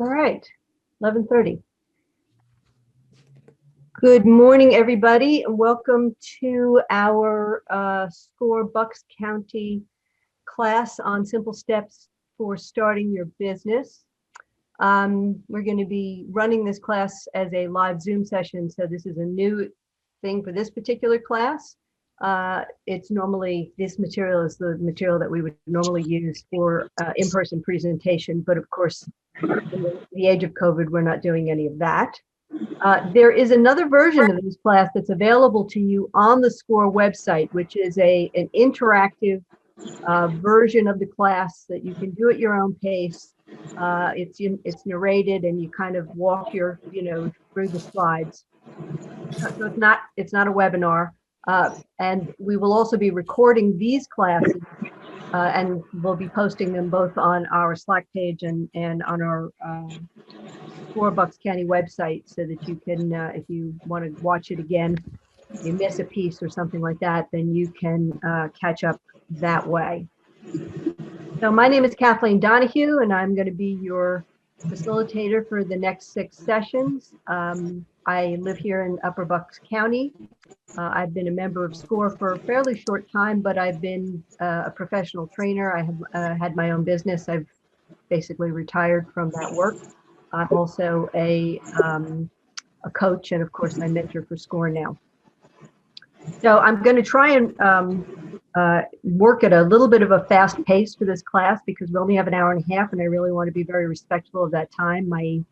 All right, 11:30. Good morning, everybody, and welcome to our SCORE Bucks County class on simple steps for starting your business. We're going to be running this class as a live Zoom session, so this is a new thing for this particular class. It's normally, this material is the material that we would normally use for in-person presentation, but of course, in the age of COVID, we're not doing any of that. There is another version of this class that's available to you on the SCORE website, which is an interactive version of the class that you can do at your own pace. It's narrated and you kind of walk through the slides. So it's not a webinar. And we will also be recording these classes and we'll be posting them both on our Slack page and on our SCORE Bucks County website, so that you can, if you want to watch it again, you miss a piece or something like that, then you can catch up that way. So my name is Kathleen Donahue, and I'm going to be your facilitator for the next 6 sessions. I live here in Upper Bucks County. I've been a member of SCORE for a fairly short time, but I've been a professional trainer. I have had my own business. I've basically retired from that work. I'm also a coach, and of course, I mentor for SCORE now. So I'm going to try and work at a little bit of a fast pace for this class because we only have an hour and a half, and I really want to be very respectful of that time. My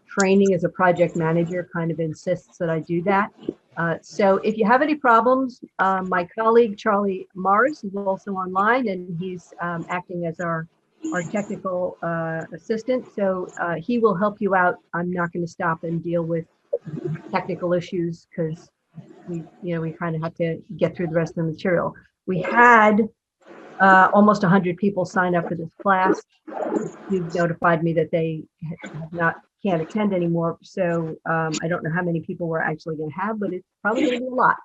training as a project manager kind of insists that I do that. So if you have any problems, my colleague Charlie Morris is also online, and he's acting as our technical assistant. So he will help you out. I'm not going to stop and deal with technical issues because we kind of have to get through the rest of the material. We had almost 100 people sign up for this class. You've notified me that they can't attend anymore. So I don't know how many people we're actually going to have, but it's probably going to be a lot.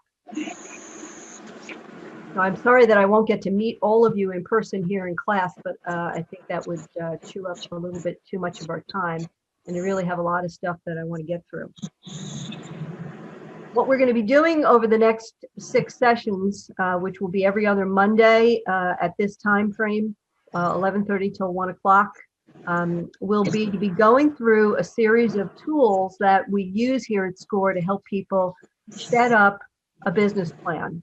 So I'm sorry that I won't get to meet all of you in person here in class, but I think that would chew up a little bit too much of our time. And I really have a lot of stuff that I want to get through. What we're going to be doing over the next 6 sessions, which will be every other Monday at this time frame, 11:30 till 1 o'clock, will be to be going through a series of tools that we use here at SCORE to help people set up a business plan.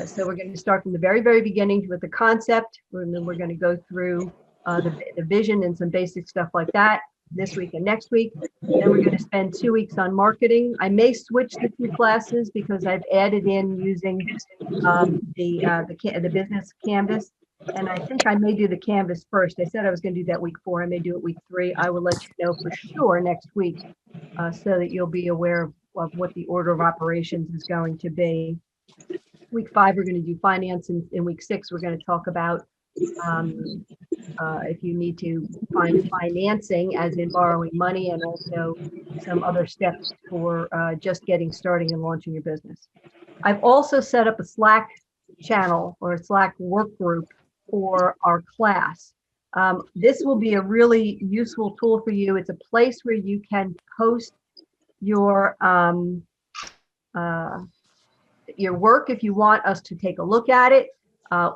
So we're going to start from the very, very beginning with the concept, and then we're going to go through the vision and some basic stuff like that this week and next week. Then we're going to spend 2 weeks on marketing. I may switch the 2 classes because I've added in using the business canvas, and I think I may do the canvas first. I said I was going to do that week 4. I may do it week 3. I will let you know for sure next week, so that you'll be aware of what the order of operations is going to be. Week 5, we're going to do finance, and in week 6, we're going to talk about if you need to find financing, as in borrowing money, and also some other steps for just getting started and launching your business. I've also set up a Slack channel or a Slack work group for our class. This will be a really useful tool for you. It's a place where you can post your work if you want us to take a look at it,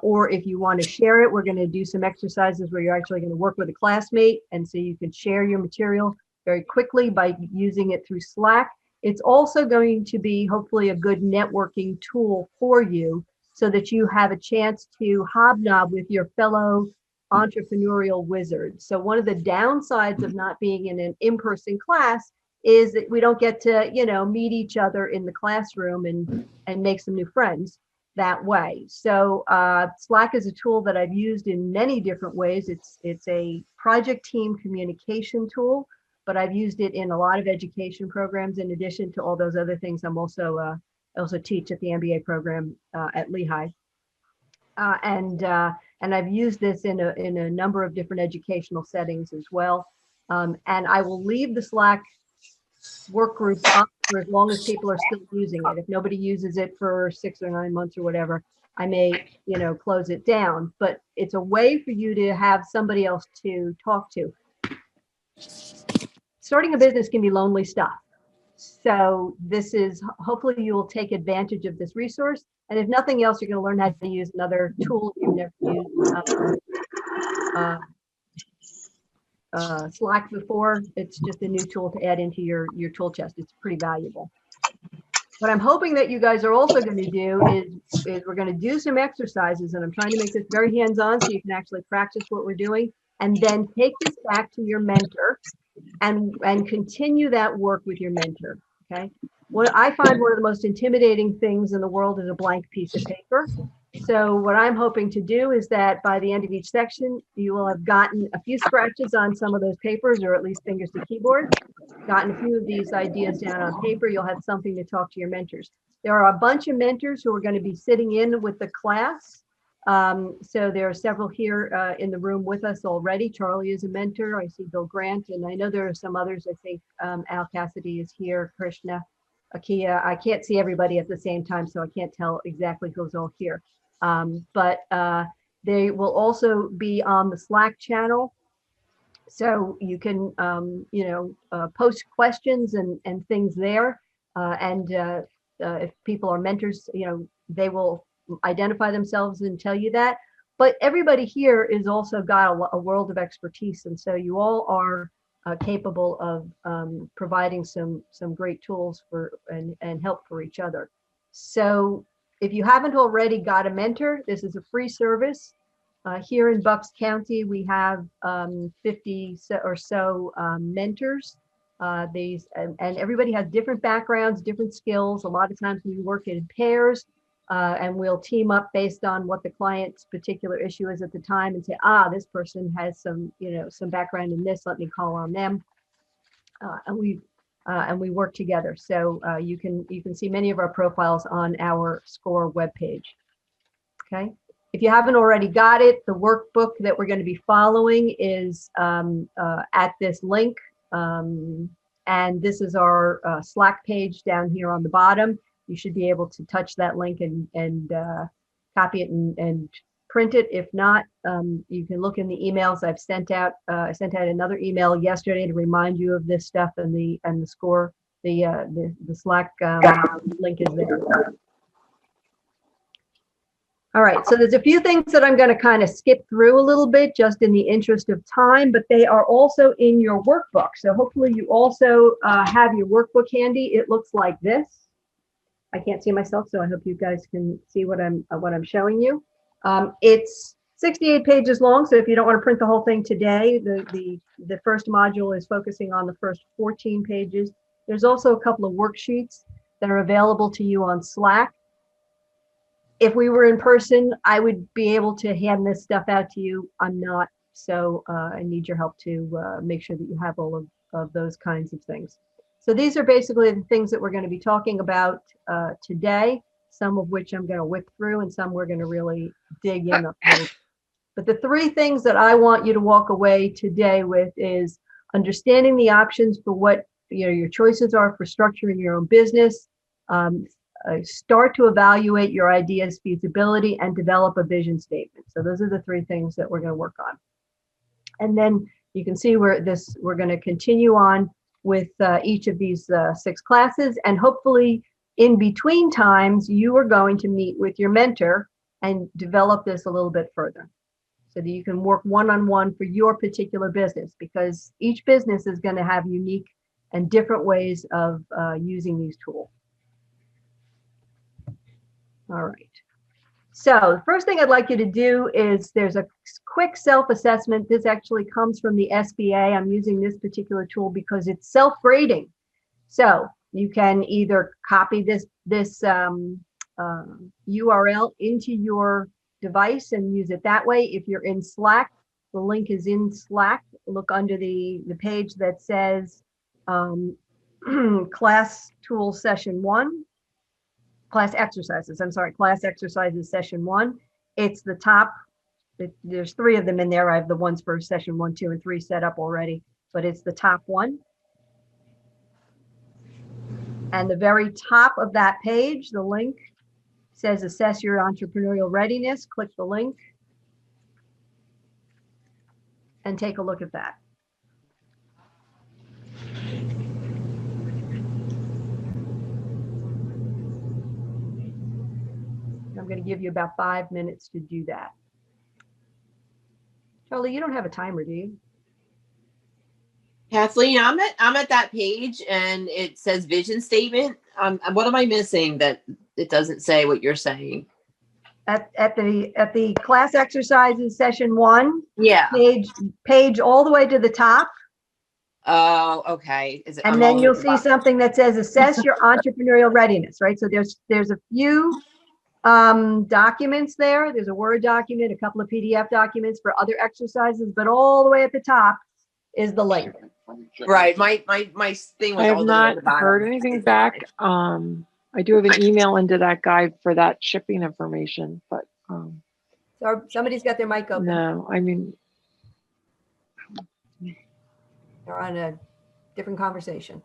or if you want to share it. We're going to do some exercises where you're actually going to work with a classmate, and so you can share your material very quickly by using it through Slack. It's also going to be hopefully a good networking tool for you so that you have a chance to hobnob with your fellow entrepreneurial wizards. So one of the downsides of not being in an in-person class is that we don't get to, meet each other in the classroom and make some new friends that way. So Slack is a tool that I've used in many different ways. It's a project team communication tool, but I've used it in a lot of education programs. In addition to all those other things, I also teach at the MBA program at Lehigh, and I've used this in a number of different educational settings as well. And I will leave the Slack work group up for as long as people are still using it. If nobody uses it for 6 or 9 months or whatever, I may, close it down. But it's a way for you to have somebody else to talk to. Starting a business can be lonely stuff. So this is, hopefully you will take advantage of this resource. And if nothing else, you're going to learn how to use another tool you've never used Slack before. It's just a new tool to add into your tool chest. It's pretty valuable. What I'm hoping that you guys are also going to do is we're going to do some exercises, and I'm trying to make this very hands-on so you can actually practice what we're doing, and then take this back to your mentor and continue that work with your mentor. Okay. What I find one of the most intimidating things in the world is a blank piece of paper. So what I'm hoping to do is that by the end of each section, you will have gotten a few scratches on some of those papers, or at least fingers to keyboard, gotten a few of these ideas down on paper. You'll have something to talk to your mentors. There are a bunch of mentors who are going to be sitting in with the class. So there are several here in the room with us already. Charlie is a mentor. I see Bill Grant, and I know there are some others. I think Al Cassidy is here, Krishna, Akia. I can't see everybody at the same time, so I can't tell exactly who's all here. But they will also be on the Slack channel. So you can, post questions and things there. If people are mentors, they will identify themselves and tell you that. But everybody here is also got a world of expertise. And so you all are capable of providing some great tools and help for each other. So if you haven't already got a mentor, this is a free service. Here in Bucks County, we have 50 or so mentors. And everybody has different backgrounds, different skills. A lot of times we work in pairs, and we'll team up based on what the client's particular issue is at the time, and say, this person has some background in this. Let me call on them, and we work together. So you can see many of our profiles on our SCORE webpage. Okay. If you haven't already got it, the workbook that we're going to be following is at this link. And this is our Slack page down here on the bottom. You should be able to touch that link and copy it and print it. If not, you can look in the emails I've sent out. I sent out another email yesterday to remind you of this stuff, and the SCORE, the Slack link is there. All right, so there's a few things that I'm going to kind of skip through a little bit just in the interest of time, but they are also in your workbook. So hopefully you also have your workbook handy. It looks like this. I can't see myself, so I hope you guys can see what I'm showing you. It's 68 pages long, so if you don't want to print the whole thing today, the first module is focusing on the first 14 pages. There's also a couple of worksheets that are available to you on Slack. If we were in person, I would be able to hand this stuff out to you. I'm not, so I need your help to make sure that you have all of those kinds of things. So these are basically the things that we're going to be talking about today, some of which I'm going to whip through and some we're going to really dig in on. But the three things that I want you to walk away today with is understanding the options for what your choices are for structuring your own business, start to evaluate your idea's feasibility, and develop a vision statement. So those are the three things that we're going to work on. And then you can see we're going to continue on with each of these 6 classes, and hopefully in between times you are going to meet with your mentor and develop this a little bit further so that you can work one-on-one for your particular business, because each business is going to have unique and different ways of using these tools. All right. So the first thing I'd like you to do is there's a quick self-assessment. This actually comes from the SBA. I'm using this particular tool because it's self-grading. So you can either copy this URL into your device and use it that way. If you're in Slack, the link is in Slack. Look under the page that says class tools session 1. Class exercises session 1. It's the top. There's 3 of them in there. I have the ones for session 1, 2, and 3 set up already, but it's the top one. And the very top of that page, the link says assess your entrepreneurial readiness. Click the link and take a look at that. going to give you about 5 minutes to do that. Charlie, you don't have a timer, do you? Kathleen, I'm at that page and it says vision statement. What am I missing that it doesn't say what you're saying? At the class exercises session 1, Yeah. page all the way to the top. Oh, okay. And then you'll see something that says assess your entrepreneurial readiness, right? So there's a few documents there. There's a Word document, a couple of PDF documents for other exercises, but all the way at the top is the link. Right. My thing was I have all the way at not the bottom. heard anything back. I do have an email into that guy for that shipping information, but So somebody's got their mic open. no, I mean, They're on a different conversation.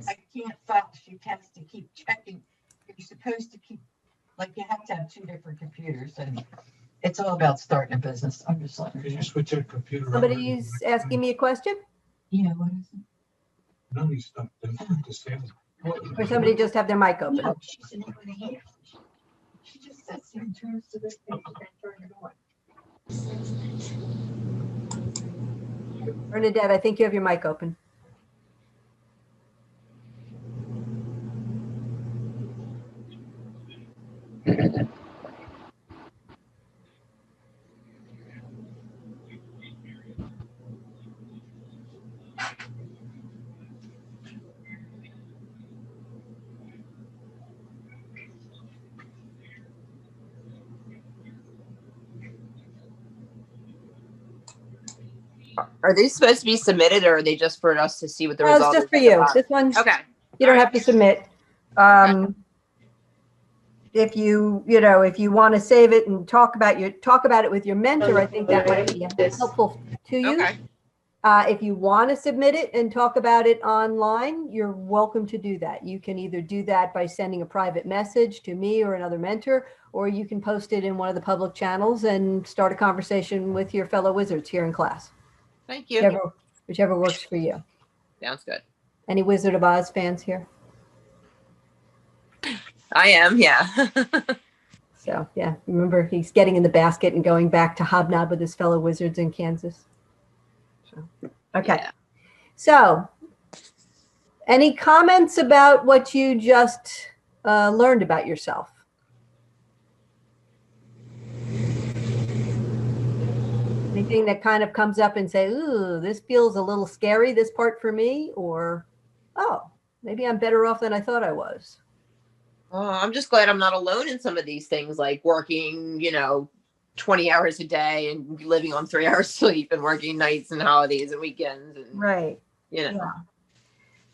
I can't file. She has to keep checking. You're supposed to keep, like, you have to have 2 different computers, and it's all about starting a business. I'm just like, Can you switch your computer? Somebody's asking me a question, yeah, what is it? No, he's not. The same. or somebody just have their mic open. No, she's in here. She just sets the terms to this thing and turn it on. Bernadette, I think you have your mic open. Are they supposed to be submitted, or are they just for us to see what the No, it's result just is for at the you. bottom? This one, Okay. you don't All have to submit. If you want to save it and talk about it with your mentor, I think that might be helpful to you. Okay. If you want to submit it and talk about it online, you're welcome to do that. You can either do that by sending a private message to me or another mentor, or you can post it in one of the public channels and start a conversation with your fellow wizards here in class. Thank you. Whichever works for you. Sounds good. Any Wizard of Oz fans here? I am, yeah. So yeah, remember he's getting in the basket and going back to hobnob with his fellow wizards in Kansas. So, okay. Yeah. So any comments about what you just learned about yourself? Anything that kind of comes up and say, ooh, this feels a little scary, this part for me, or, oh, maybe I'm better off than I thought I was. Oh, I'm just glad I'm not alone in some of these things, like working, 20 hours a day and living on 3 hours sleep and working nights and holidays and weekends. And, Right. Yeah.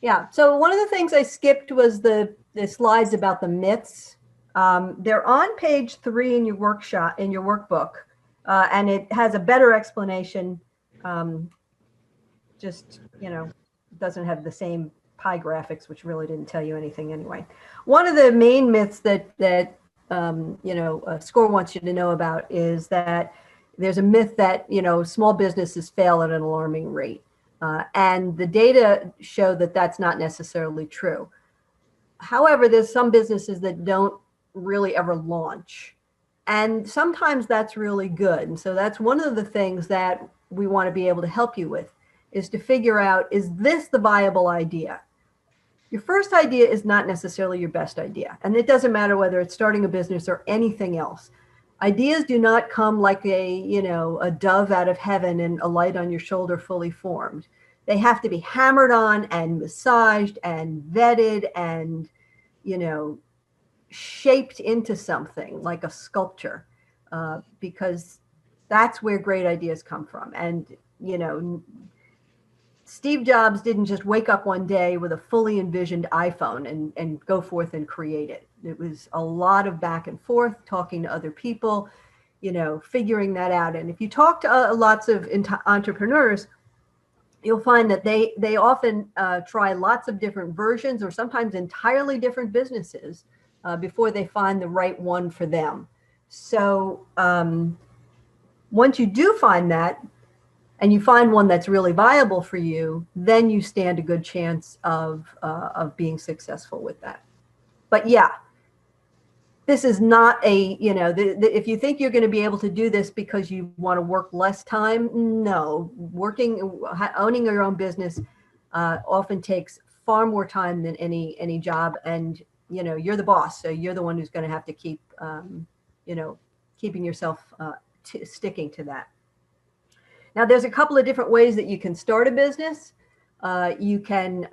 Yeah. So one of the things I skipped was the slides about the myths. They're on page 3 in your workbook. and it has a better explanation. Just, doesn't have the same pie graphics, which really didn't tell you anything anyway. One of the main myths that SCORE wants you to know about is that there's a myth that, small businesses fail at an alarming rate. And the data show that that's not necessarily true. However, there's some businesses that don't really ever launch. And sometimes that's really good. And so that's one of the things that we want to be able to help you with, is to figure out, is this the viable idea? Your first idea is not necessarily your best idea. And it doesn't matter whether it's starting a business or anything else. Ideas do not come like a dove out of heaven and a light on your shoulder fully formed. They have to be hammered on and massaged and vetted and, shaped into something like a sculpture, because that's where great ideas come from. And, Steve Jobs didn't just wake up one day with a fully envisioned iPhone and go forth and create it. It was a lot of back and forth, talking to other people, figuring that out. And if you talk to lots of entrepreneurs, you'll find that they often try lots of different versions or sometimes entirely different businesses before they find the right one for them. So once you do find that, and you find one that's really viable for you, then you stand a good chance of being successful with that. But yeah, this is not if you think you're going to be able to do this because you want to work less time, no. Owning your own business often takes far more time than any job, and you're the boss, so you're the one who's going to have to keep keeping yourself sticking to that. Now, there's a couple of different ways that you can start a business. You can,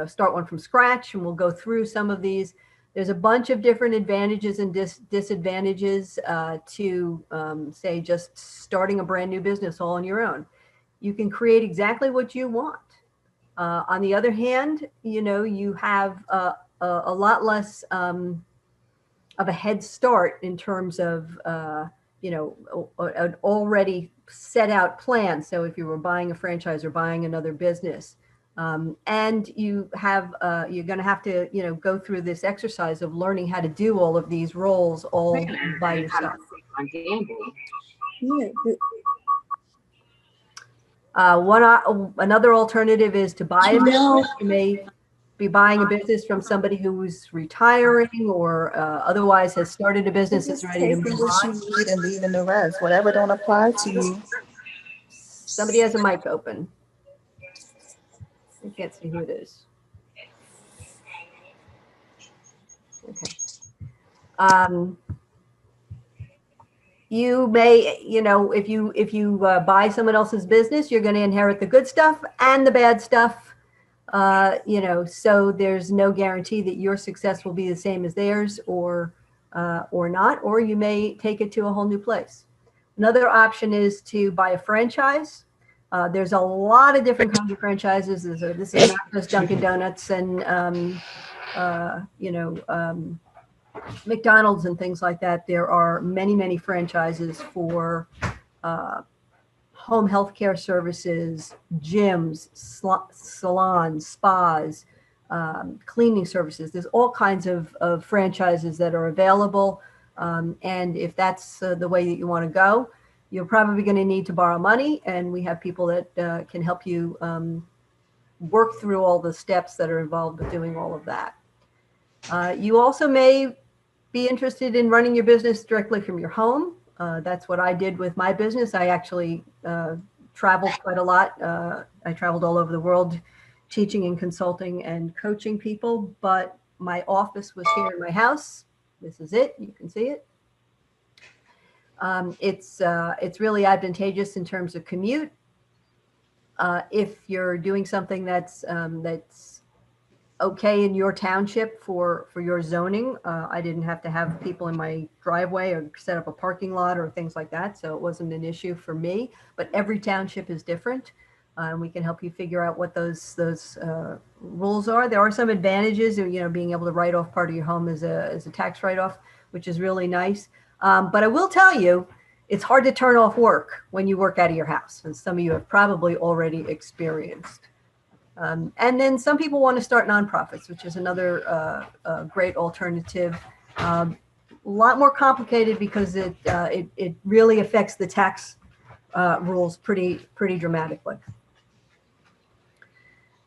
start one from scratch, and we'll go through some of these. There's a bunch of different advantages and disadvantages to, say, just starting a brand new business all on your own. You can create exactly what you want. On the other hand, you have a lot less of a head start in terms of, an already set out plan. So if you were buying a franchise or buying another business, and you're going to have to, go through this exercise of learning how to do all of these roles all by yourself. Another alternative is to buy a business. You may be buying a business from somebody who's retiring or otherwise has started a business that's ready to move on. What you need and leaving the rest. Whatever don't apply to you. Somebody has a mic open. I can't see who it is. Okay. You may, if you buy someone else's business, you're going to inherit the good stuff and the bad stuff. So there's no guarantee that your success will be the same as theirs or not, or you may take it to a whole new place. Another option is to buy a franchise. There's a lot of different kinds of franchises. This is not just Dunkin' Donuts and, McDonald's and things like that. There are many, many franchises for home healthcare services, gyms, salons, spas, cleaning services. There's all kinds of franchises that are available. And if that's the way that you want to go, you're probably going to need to borrow money. And we have people that can help you work through all the steps that are involved with doing all of that. You also may be interested in running your business directly from your home. That's what I did with my business. I actually traveled quite a lot. I traveled all over the world teaching and consulting and coaching people, but my office was here in my house. This is it. You can see it. It's really advantageous in terms of commute. If you're doing something that's okay in your township for your zoning, I didn't have to have people in my driveway or set up a parking lot or things like that, so it wasn't an issue for me. But every township is different, and we can help you figure out what those rules are. There are some advantages, being able to write off part of your home as a tax write-off, which is really nice. But I will tell you, it's hard to turn off work when you work out of your house, and some of you have probably already experienced. And then some people want to start nonprofits, which is another great alternative. A lot more complicated because it really affects the tax rules pretty dramatically.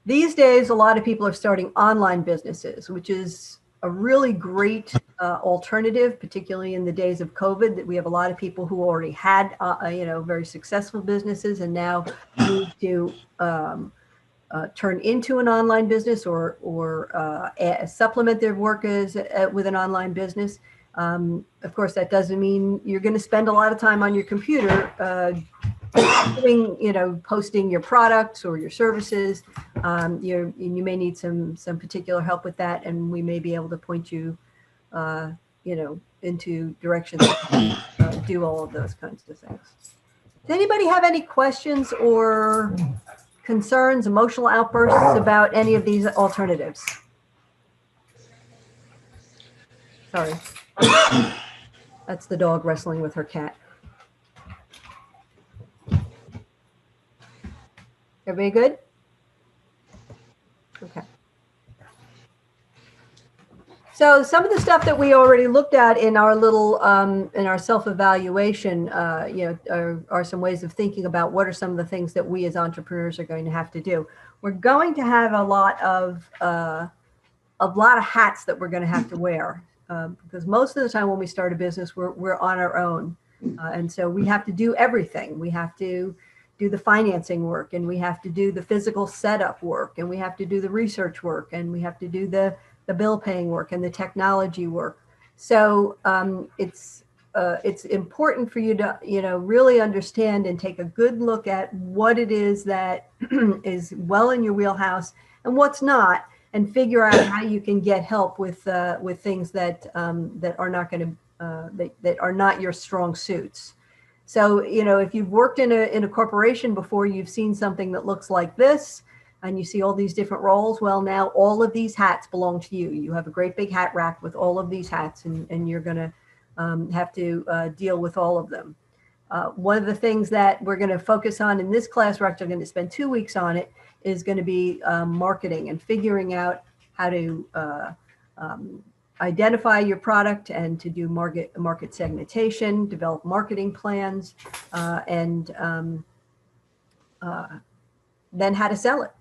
These days, a lot of people are starting online businesses, which is a really great alternative, particularly in the days of COVID, that we have a lot of people who already had, very successful businesses and now need to turn into an online business or supplement their work with an online business. Of course, that doesn't mean you're going to spend a lot of time on your computer posting your products or your services. You may need some particular help with that, and we may be able to point you, into directions to do all of those kinds of things. Does anybody have any questions or concerns, emotional outbursts about any of these alternatives? Sorry. That's the dog wrestling with her cat. Everybody good? Okay. So some of the stuff that we already looked at in our little, in our self-evaluation, are some ways of thinking about what are some of the things that we as entrepreneurs are going to have to do. We're going to have a lot of hats that we're going to have to wear, because most of the time when we start a business, we're on our own. And so we have to do everything. We have to do the financing work, and we have to do the physical setup work, and we have to do the research work, and we have to do the bill paying work and the technology work. So it's important for you to, really understand and take a good look at what it is that is well in your wheelhouse and what's not, and figure out how you can get help with things that are not going to that are not your strong suits. So, if you've worked in a corporation before, you've seen something that looks like this, and you see all these different roles. Well, now all of these hats belong to you. You have a great big hat rack with all of these hats, and you're going to have to deal with all of them. One of the things that we're going to focus on in this class, we're actually going to spend 2 weeks on it, is going to be marketing and figuring out how to identify your product and to do market segmentation, develop marketing plans, and then how to sell it.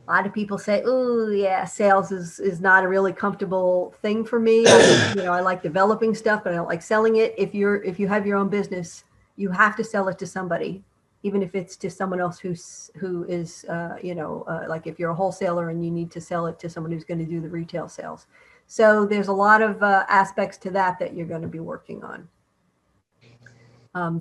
A lot of people say, "Oh, yeah, sales is not a really comfortable thing for me. I like developing stuff, but I don't like selling it." If you have your own business, you have to sell it to somebody, even if it's to someone else who is, like if you're a wholesaler and you need to sell it to someone who's going to do the retail sales. So there's a lot of aspects to that you're going to be working on.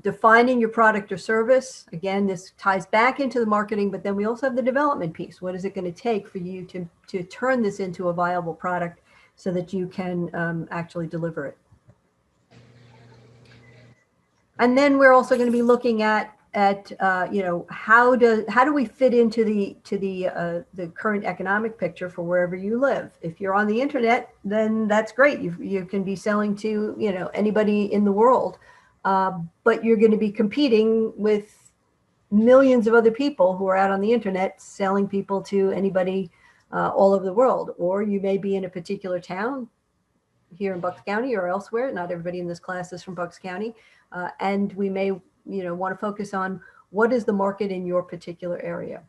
Defining your product or service. Again, this ties back into the marketing, but then we also have the development piece. What is it going to take for you to turn this into a viable product so that you can actually deliver it? And then we're also going to be looking at how do we fit into the current economic picture for wherever you live. If you're on the internet, then that's great. You can be selling to anybody in the world. But you're going to be competing with millions of other people who are out on the internet selling people to anybody all over the world. Or you may be in a particular town here in Bucks County or elsewhere. Not everybody in this class is from Bucks County. And we may want to focus on what is the market in your particular area.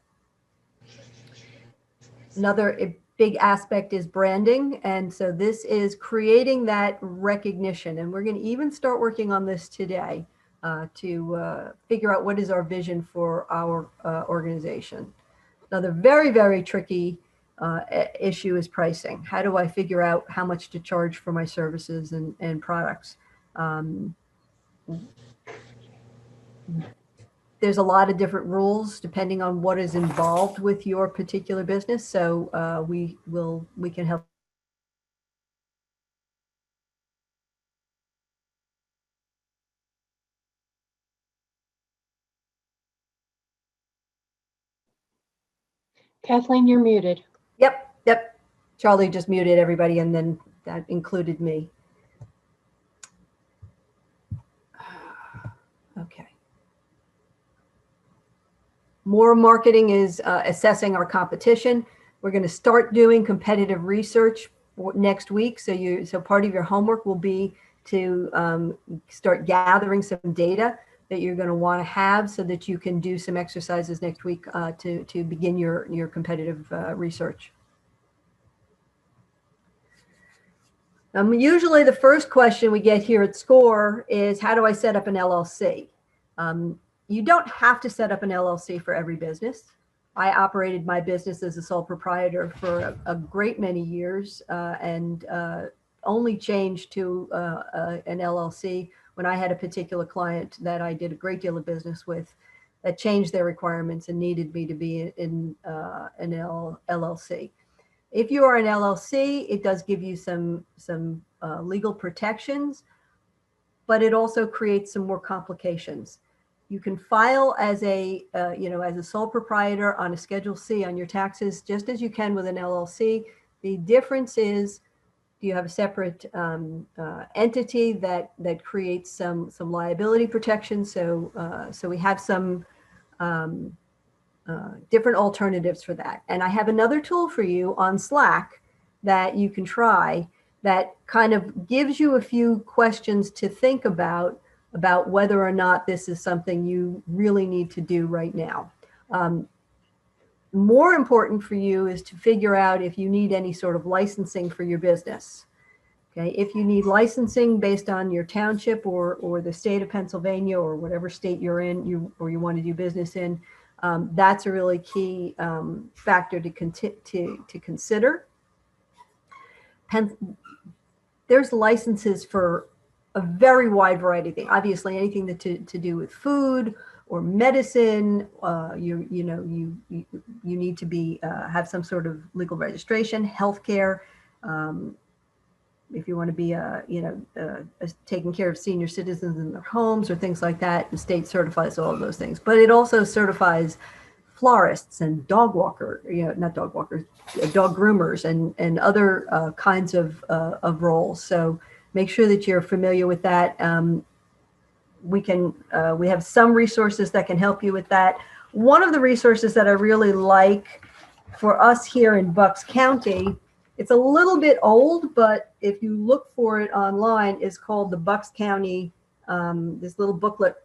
Another big aspect is branding. And so this is creating that recognition. And we're going to even start working on this today to figure out what is our vision for our organization. Another very, very tricky issue is pricing. How do I figure out how much to charge for my services and products? There's a lot of different rules depending on what is involved with your particular business. So we can help. Kathleen, you're muted. Yep. Charlie just muted everybody, and then that included me. More marketing is assessing our competition. We're going to start doing competitive research next week. So part of your homework will be to start gathering some data that you're going to want to have so that you can do some exercises next week to begin your competitive research. Usually the first question we get here at SCORE is, how do I set up an LLC? You don't have to set up an LLC for every business. I operated my business as a sole proprietor for a great many years and only changed to an LLC when I had a particular client that I did a great deal of business with that changed their requirements and needed me to be in an LLC. If you are an LLC, it does give you some legal protections, but it also creates some more complications. You can file as a as a sole proprietor on a Schedule C on your taxes, just as you can with an LLC. The difference is you have a separate entity that creates some liability protection. So we have some different alternatives for that. And I have another tool for you on Slack that you can try that kind of gives you a few questions to think about whether or not this is something you really need to do right now. More important for you is to figure out if you need any sort of licensing for your business. Okay, if you need licensing based on your township or the state of Pennsylvania or whatever state you're in, you want to do business in, that's a really key factor to consider. There's licenses for a very wide variety of things. Obviously, anything to do with food or medicine, you need to be have some sort of legal registration, healthcare. If you want to be taking care of senior citizens in their homes or things like that, the state certifies all of those things. But it also certifies florists and dog walkers, not dog walkers, dog groomers and other kinds of roles. So make sure that you're familiar with that. We have some resources that can help you with that. One of the resources that I really like for us here in Bucks County, it's a little bit old, but if you look for it online, is called the Bucks County, this little booklet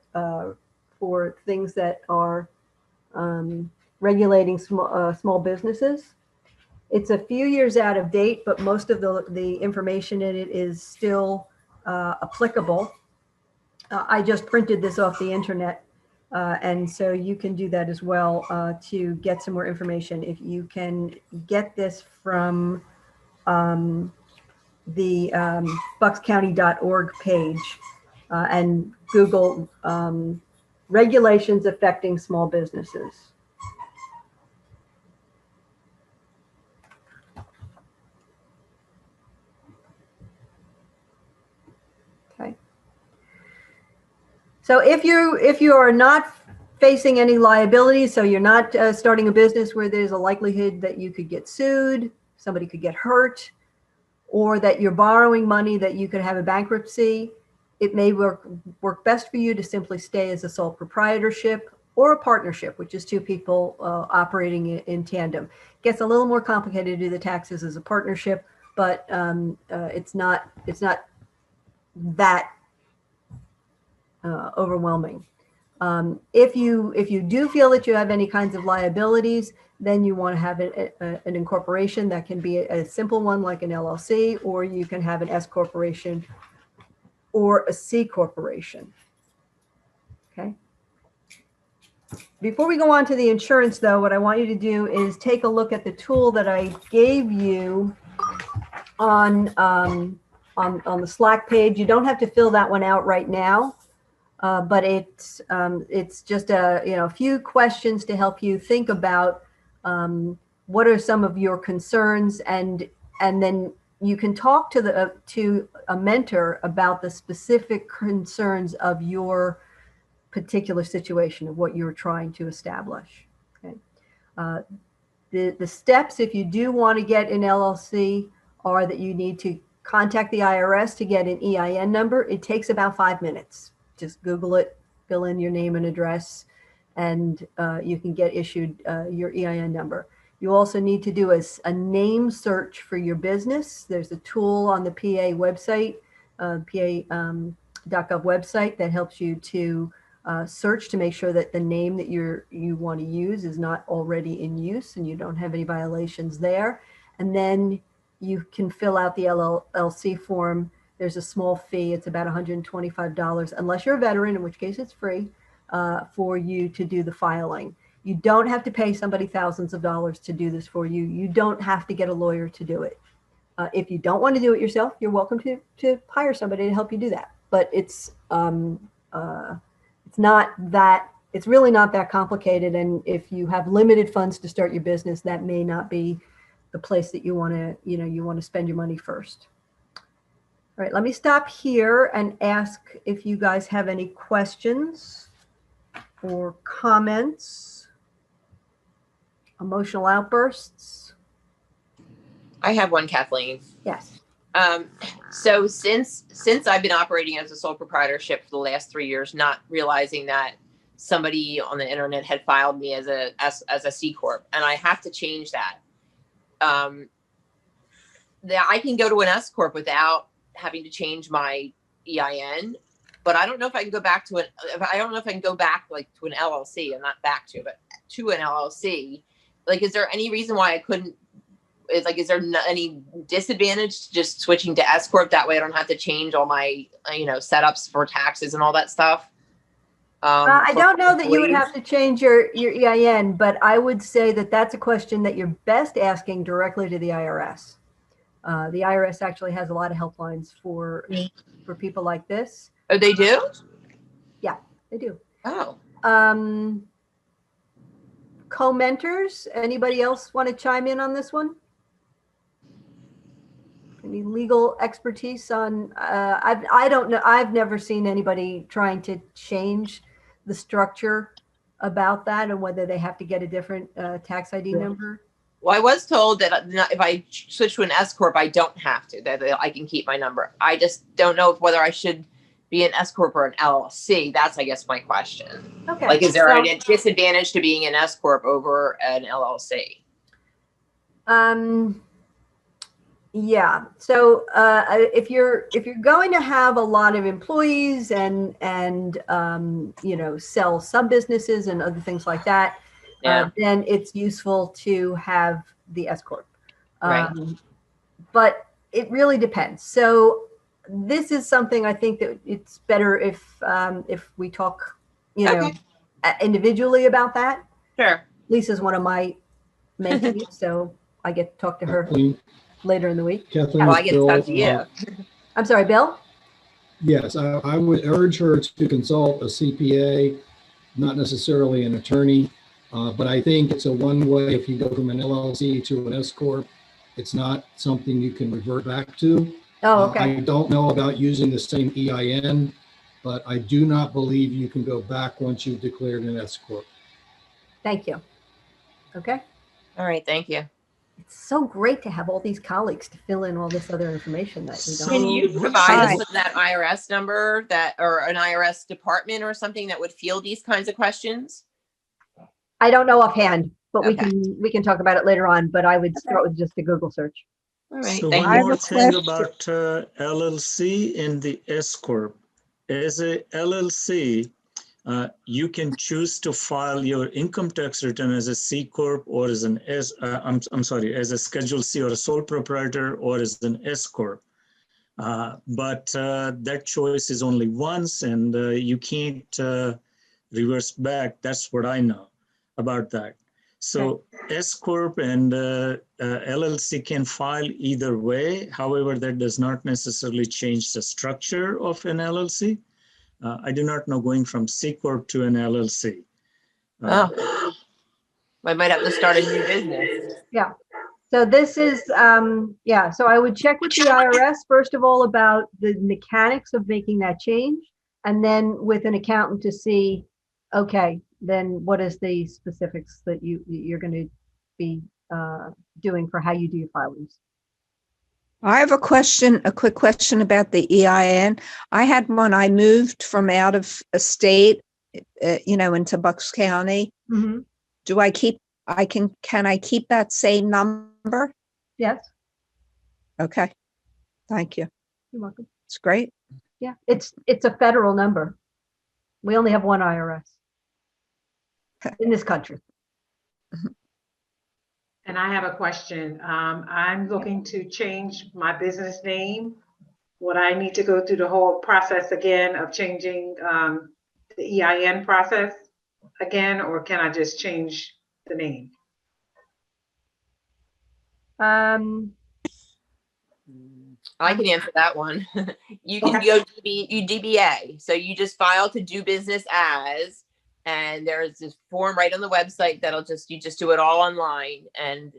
for things that are regulating small businesses. It's a few years out of date, but most of the information in it is still applicable. I just printed this off the internet, and so you can do that as well to get some more information. If you can get this from the buckscounty.org page and Google regulations affecting small businesses. Okay. So if you are not facing any liability, so you're not starting a business where there's a likelihood that you could get sued, somebody could get hurt, or that you're borrowing money that you could have a bankruptcy, it may work best for you to simply stay as a sole proprietorship or a partnership, which is two people operating in tandem. It gets a little more complicated to do the taxes as a partnership, but it's not that overwhelming. If you do feel that you have any kinds of liabilities, then you want to have an incorporation. That can be a simple one like an LLC, or you can have an S corporation or a C corporation. Okay. Before we go on to the insurance, though, what I want you to do is take a look at the tool that I gave you on the Slack page. You don't have to fill that one out right now. But it's just a few questions to help you think about what are some of your concerns, and then you can talk to a mentor about the specific concerns of your particular situation of what you're trying to establish. Okay, the steps if you do want to get an LLC are that you need to contact the IRS to get an EIN number. It takes about 5 minutes. Just Google it, fill in your name and address, and you can get issued your EIN number. You also need to do a name search for your business. There's a tool on the PA website, PA.gov website, that helps you to search to make sure that the name that you want to use is not already in use and you don't have any violations there. And then you can fill out the LLC form. There's a small fee. It's about $125, unless you're a veteran, in which case it's free, for you to do the filing. You don't have to pay somebody thousands of dollars to do this for you. You don't have to get a lawyer to do it. If you don't want to do it yourself, you're welcome to hire somebody to help you do that. But it's really not that complicated. And if you have limited funds to start your business, that may not be the place that you want to spend your money first. All right, let me stop here and ask if you guys have any questions or comments, emotional outbursts. I have one, Kathleen. Yes. So since I've been operating as a sole proprietorship for the last 3 years, not realizing that somebody on the internet had filed me as a C Corp, and I have to change that. That I can go to an S Corp without having to change my EIN, but I don't know if I can go back to like to an LLC, and not back to, but to an LLC. Like, is there any reason why I couldn't? Is there any disadvantage to just switching to S Corp? That way I don't have to change all my, setups for taxes and all that stuff. I don't know that you would have to change your EIN, but I would say that that's a question that you're best asking directly to the IRS. The IRS actually has a lot of helplines for people like this. Oh, they do? Yeah, they do. Oh. Co-mentors, anybody else want to chime in on this one? Any legal expertise on, I don't know. I've never seen anybody trying to change the structure about that and whether they have to get a different tax ID number. Well, I was told that if I switch to an S Corp, I don't have to, that I can keep my number. I just don't know whether I should be an S Corp or an LLC. That's, I guess, my question. Okay. Like, is there a disadvantage to being an S Corp over an LLC? Yeah. So if you're going to have a lot of employees and sell some businesses and other things like that, then it's useful to have the S Corp. Right. But it really depends. So this is something I think that it's better if we talk, individually about that. Sure. Lisa's one of my mentees, so I get to talk to her later in the week. Kathleen, Well, I get to talk to you. I'm sorry, Bill? Yes, I would urge her to consult a CPA, not necessarily an attorney, but I think it's a one-way. If you go from an LLC to an S Corp, it's not something you can revert back to. Oh, okay. I don't know about using the same EIN, but I do not believe you can go back once you've declared an S Corp. Thank you. Okay. All right. Thank you. It's so great to have all these colleagues to fill in all this other information that we don't. Can you provide us with that IRS number or an IRS department or something that would field these kinds of questions? I don't know offhand, but Okay. we can talk about it later on, but I would start with just a Google search. All right. So Thank one you. more thing about LLC and the S Corp. As a LLC, you can choose to file your income tax return as a C Corp or as an as a Schedule C or a sole proprietor or as an S Corp. But that choice is only once, and you can't reverse back. That's what I know about that. So S Corp and LLC can file either way. However, that does not necessarily change the structure of an LLC. I do not know going from C Corp to an LLC. I might have to start a new business. Yeah. So this is, so I would check with the IRS, first of all, about the mechanics of making that change, and then with an accountant to see, okay, then what is the specifics that you're going to be doing for how you do your filings. I have a quick question about the EIN. I had one, I moved from out of a state into Bucks County, Mhm. can I keep that same number? Yes, Okay. Thank you. you're welcome. It's great. Yeah, it's a federal number. We only have one IRS in this country. And I have a question. I'm looking to change my business name. Would I need to go through the whole process again of changing the EIN process again, or can I just change the name? I can answer that one. You can go to DBA. So you just file to do business as, and there's this form right on the website that'll you just do it all online, and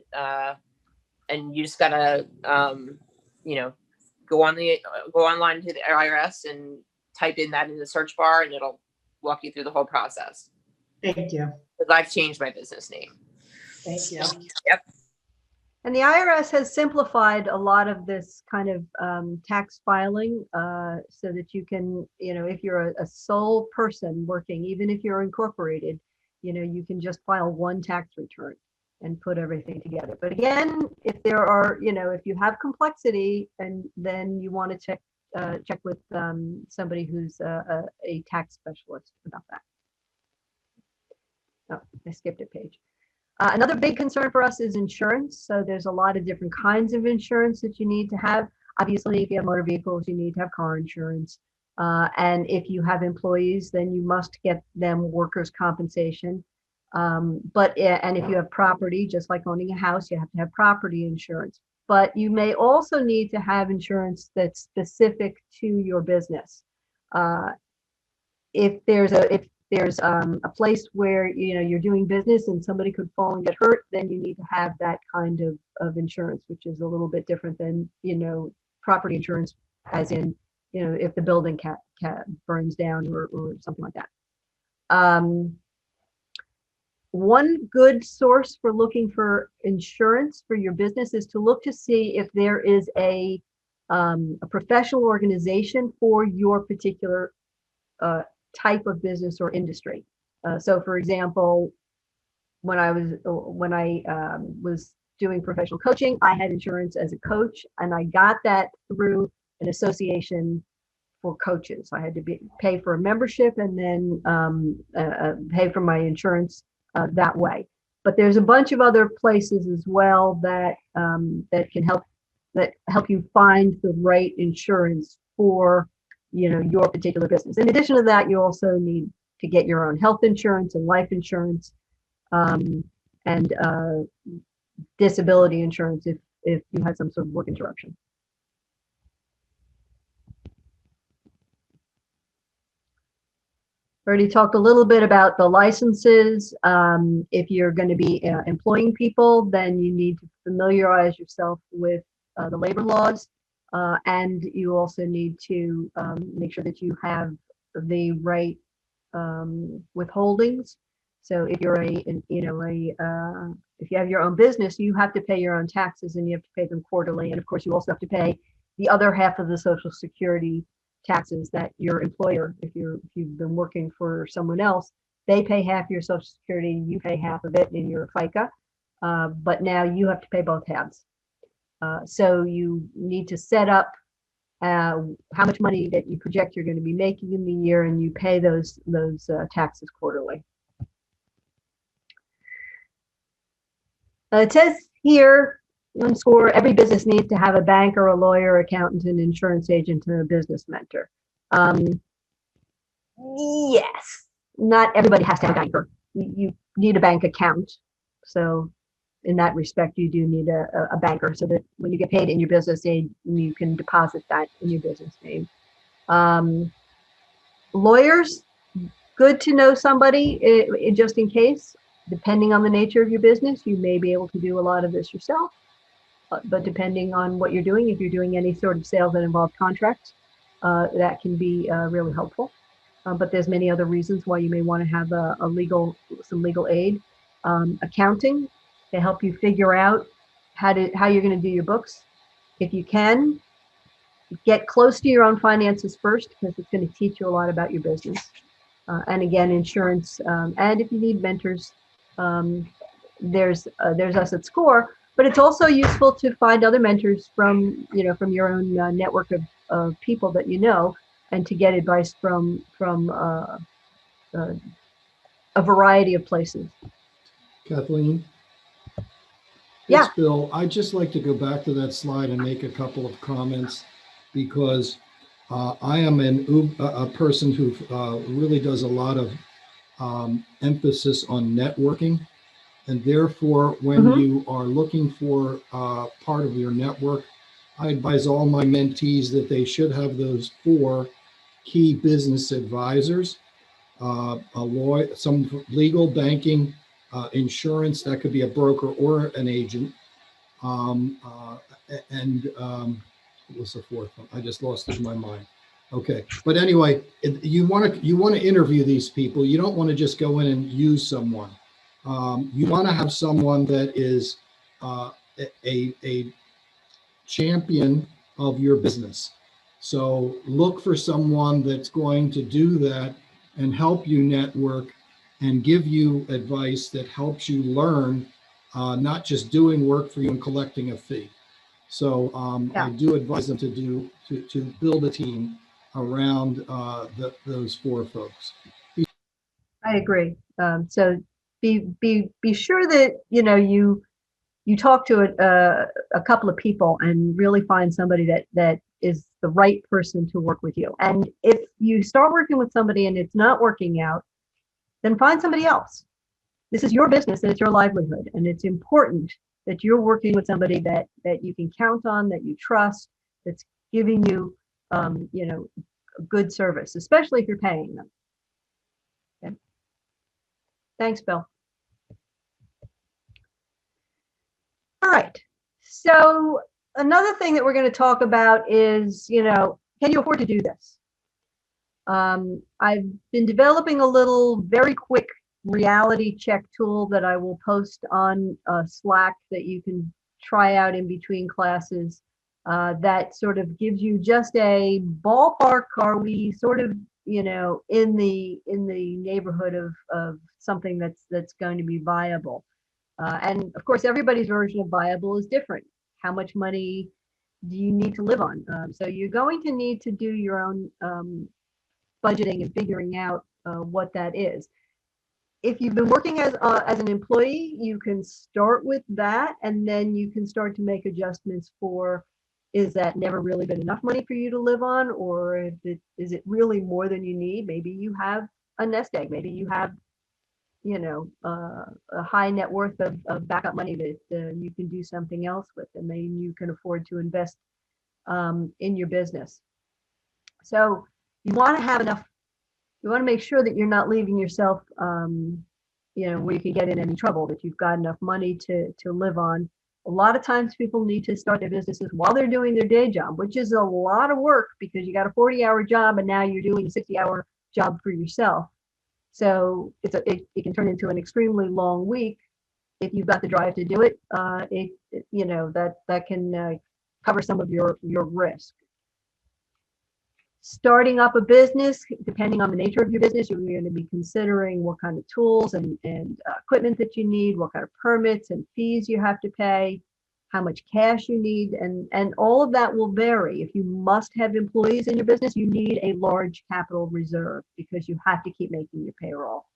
you just gotta go online to the IRS and type in that in the search bar, and it'll walk you through the whole process. Thank you. Because I've changed my business name. Thank you. Yep. And the IRS has simplified a lot of this kind of tax filing so that you can, if you're a sole person working, even if you're incorporated, you can just file one tax return and put everything together. But again, if there are, if you have complexity, and then you want to check with somebody who's a tax specialist about that. Oh, I skipped a page. Another big concern for us is insurance. So there's a lot of different kinds of insurance that you need to have. Obviously, if you have motor vehicles, you need to have car insurance. And if you have employees, then you must get them workers' compensation. And if you have property, just like owning a house, you have to have property insurance. But you may also need to have insurance that's specific to your business. If there's a place where you're doing business and somebody could fall and get hurt, then you need to have that kind of insurance, which is a little bit different than property insurance, as in if the building burns down or something like that. One good source for looking for insurance for your business is to look to see if there is a professional organization for your particular type of business or industry. So for example, when I was doing professional coaching, I had insurance as a coach, and I got that through an association for coaches. I had to pay for a membership and then pay for my insurance that way. But there's a bunch of other places as well that can help you find the right insurance for your particular business. In addition to that, you also need to get your own health insurance and life insurance, and disability insurance if you had some sort of work interruption. Already talked a little bit about the licenses. If you're going to be employing people, then you need to familiarize yourself with the labor laws. And you also need to make sure that you have the right withholdings. So if you're if you have your own business, you have to pay your own taxes, and you have to pay them quarterly. And of course, you also have to pay the other half of the Social Security taxes that your employer, if you've been working for someone else, they pay half your Social Security, you pay half of it in your FICA. But now you have to pay both halves. So you need to set up how much money that you project you're going to be making in the year, and you pay those taxes quarterly. It says here on SCORE, every business needs to have a banker, a lawyer, accountant, an insurance agent, and a business mentor. Yes, not everybody has to have a banker. You need a bank account. So in that respect, you do need a banker, so that when you get paid in your business name, you can deposit that in your business name. Lawyers, good to know somebody just in case. Depending on the nature of your business, you may be able to do a lot of this yourself. But depending on what you're doing, if you're doing any sort of sales that involve contracts, that can be really helpful. But there's many other reasons why you may want to have some legal aid. Accounting, to help you figure out how you're going to do your books. If you can, get close to your own finances first, because it's going to teach you a lot about your business. and again, insurance. And if you need mentors, there's us at SCORE. But it's also useful to find other mentors from from your own network of people that you know, and to get advice from a variety of places. Kathleen? Yeah. It's Bill. I'd just like to go back to that slide and make a couple of comments because I am a person who really does a lot of emphasis on networking. And therefore, when you are looking for part of your network, I advise all my mentees that they should have those 4 key business advisors, a lawyer, some legal, banking, insurance, that could be a broker or an agent. What was the 4th one? I just lost it in my mind. Okay, but anyway, you want to interview these people. You don't want to just go in and use someone. You want to have someone that is a champion of your business. So look for someone that's going to do that and help you network and give you advice that helps you learn, not just doing work for you and collecting a fee. So I do advise them to build a team around those 4 folks. I agree. So be sure that you talk to a couple of people and really find somebody that is the right person to work with you. And if you start working with somebody and it's not working out, then find somebody else. This is your business and it's your livelihood, and it's important that you're working with somebody that you can count on, that you trust, that's giving you good service, especially if you're paying them. Okay. Thanks, Bill. All right. So another thing that we're going to talk about is, can you afford to do this? I've been developing a little very quick reality check tool that I will post on Slack that you can try out in between classes. That sort of gives you just a ballpark. Are we sort of, in the neighborhood of something that's going to be viable? And of course, everybody's version of viable is different. How much money do you need to live on? So you're going to need to do your own budgeting and figuring out what that is. If you've been working as an employee, you can start with that, and then you can start to make adjustments for, is that never really been enough money for you to live on, or is it really more than you need? Maybe you have a nest egg. Maybe you have a high net worth of backup money that you can do something else with, and then you can afford to invest in your business. So you want to have enough. You want to make sure that you're not leaving yourself, where you can get in any trouble. That you've got enough money to live on. A lot of times, people need to start their businesses while they're doing their day job, which is a lot of work because you got a 40-hour job and now you're doing a 60-hour job for yourself. So it can turn into an extremely long week if you've got the drive to do it. That can cover some of your risk. Starting up a business, depending on the nature of your business, you're going to be considering what kind of tools and equipment that you need, what kind of permits and fees you have to pay, how much cash you need, and all of that will vary. If you must have employees in your business, you need a large capital reserve because you have to keep making your payroll.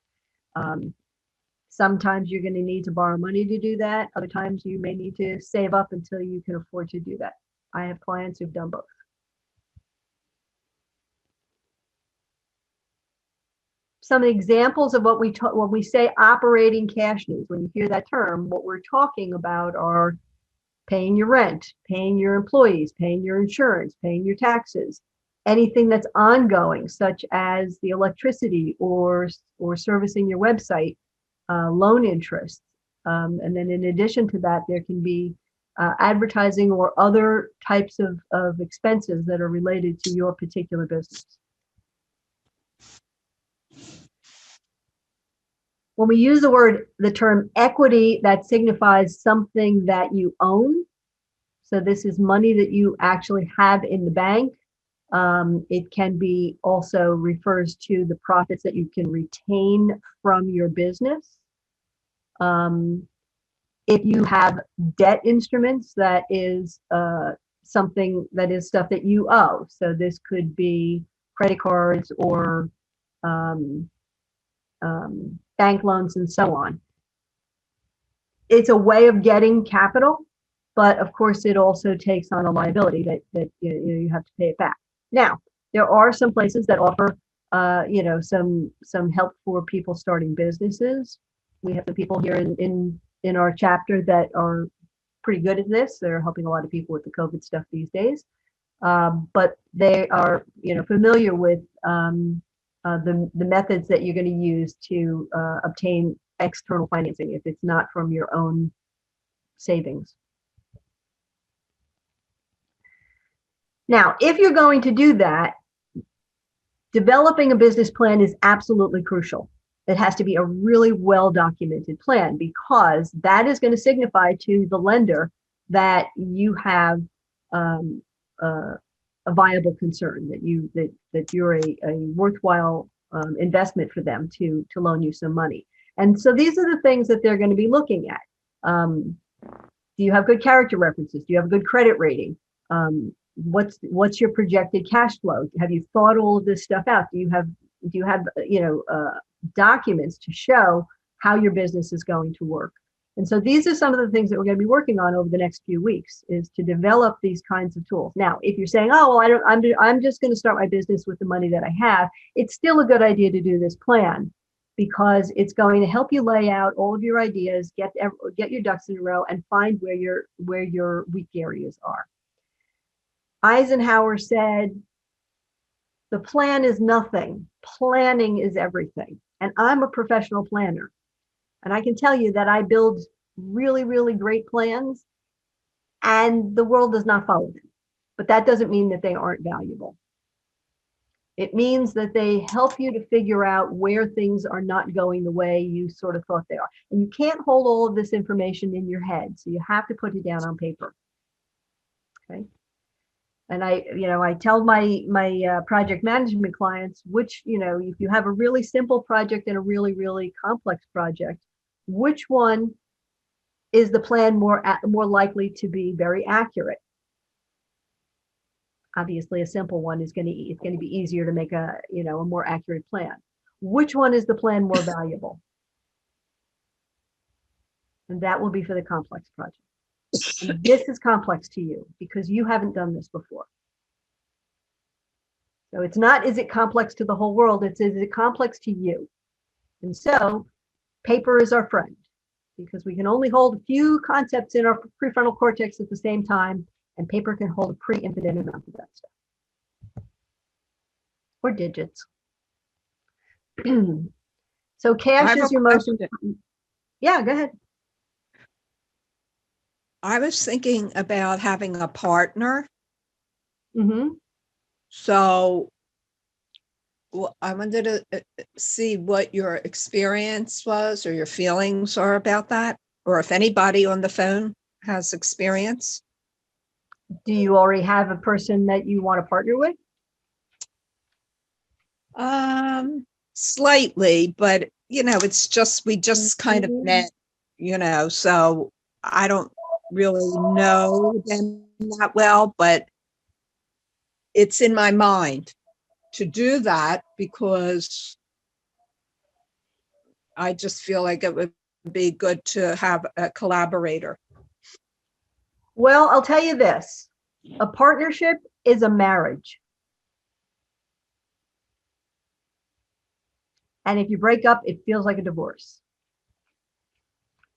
Sometimes you're going to need to borrow money to do that. Other times you may need to save up until you can afford to do that. I have clients who've done both. Some examples of what when we say operating cash needs, when you hear that term, what we're talking about are paying your rent, paying your employees, paying your insurance, paying your taxes, anything that's ongoing, such as the electricity or servicing your website, loan interest. And then in addition to that, there can be advertising or other types of expenses that are related to your particular business. When we use the term equity, that signifies something that you own. So this is money that you actually have in the bank. It can be also refers to the profits that you can retain from your business. If you have debt instruments, that is something that is stuff that you owe. So this could be credit cards or bank loans and so on. It's a way of getting capital, but of course it also takes on a liability that you have to pay it back. Now, there are some places that offer some help for people starting businesses. We have the people here in our chapter that are pretty good at this. They're helping a lot of people with the COVID stuff these days. But they are, familiar with the methods that you're going to use to obtain external financing if it's not from your own savings. Now, if you're going to do that, developing a business plan is absolutely crucial. It has to be a really well-documented plan, because that is going to signify to the lender that you have a viable concern, that you're a worthwhile investment for them to loan you some money. And so these are the things that they're going to be looking at. Do you have good character references? Do you have a good credit rating? What's your projected cash flow? Have you thought all of this stuff out? Do you have documents to show how your business is going to work? And so these are some of the things that we're going to be working on over the next few weeks, is to develop these kinds of tools. Now, if you're saying, oh, well, I'm just going to start my business with the money that I have, it's still a good idea to do this plan, because it's going to help you lay out all of your ideas, get your ducks in a row, and find where your weak areas are. Eisenhower said, the plan is nothing, planning is everything. And I'm a professional planner. And I can tell you that I build really, really great plans, and the world does not follow them. But that doesn't mean that they aren't valuable. It means that they help you to figure out where things are not going the way you sort of thought they are. And you can't hold all of this information in your head, so you have to put it down on paper. Okay. And I tell my project management clients, which, if you have a really simple project and a really, really complex project, which one is the plan more likely to be very accurate? Obviously, a simple one is going to be easier to make a more accurate plan. Which one is the plan more valuable? And that will be for the complex project. And this is complex to you because you haven't done this before. So it's not, is it complex to the whole world? It's, is it complex to you? And so paper is our friend, because we can only hold a few concepts in our prefrontal cortex at the same time, and paper can hold a pretty infinite amount of that stuff. Or digits. So cash is your most important. Yeah, go ahead. I was thinking about having a partner. Mm-hmm. So I wanted to see what your experience was, or your feelings are about that, or if anybody on the phone has experience. Do you already have a person that you want to partner with? Slightly, but it's just, we just kind of met, so I don't really know them that well, but it's in my mind to do that, because I just feel like it would be good to have a collaborator. Well, I'll tell you this, a partnership is a marriage. And if you break up, it feels like a divorce.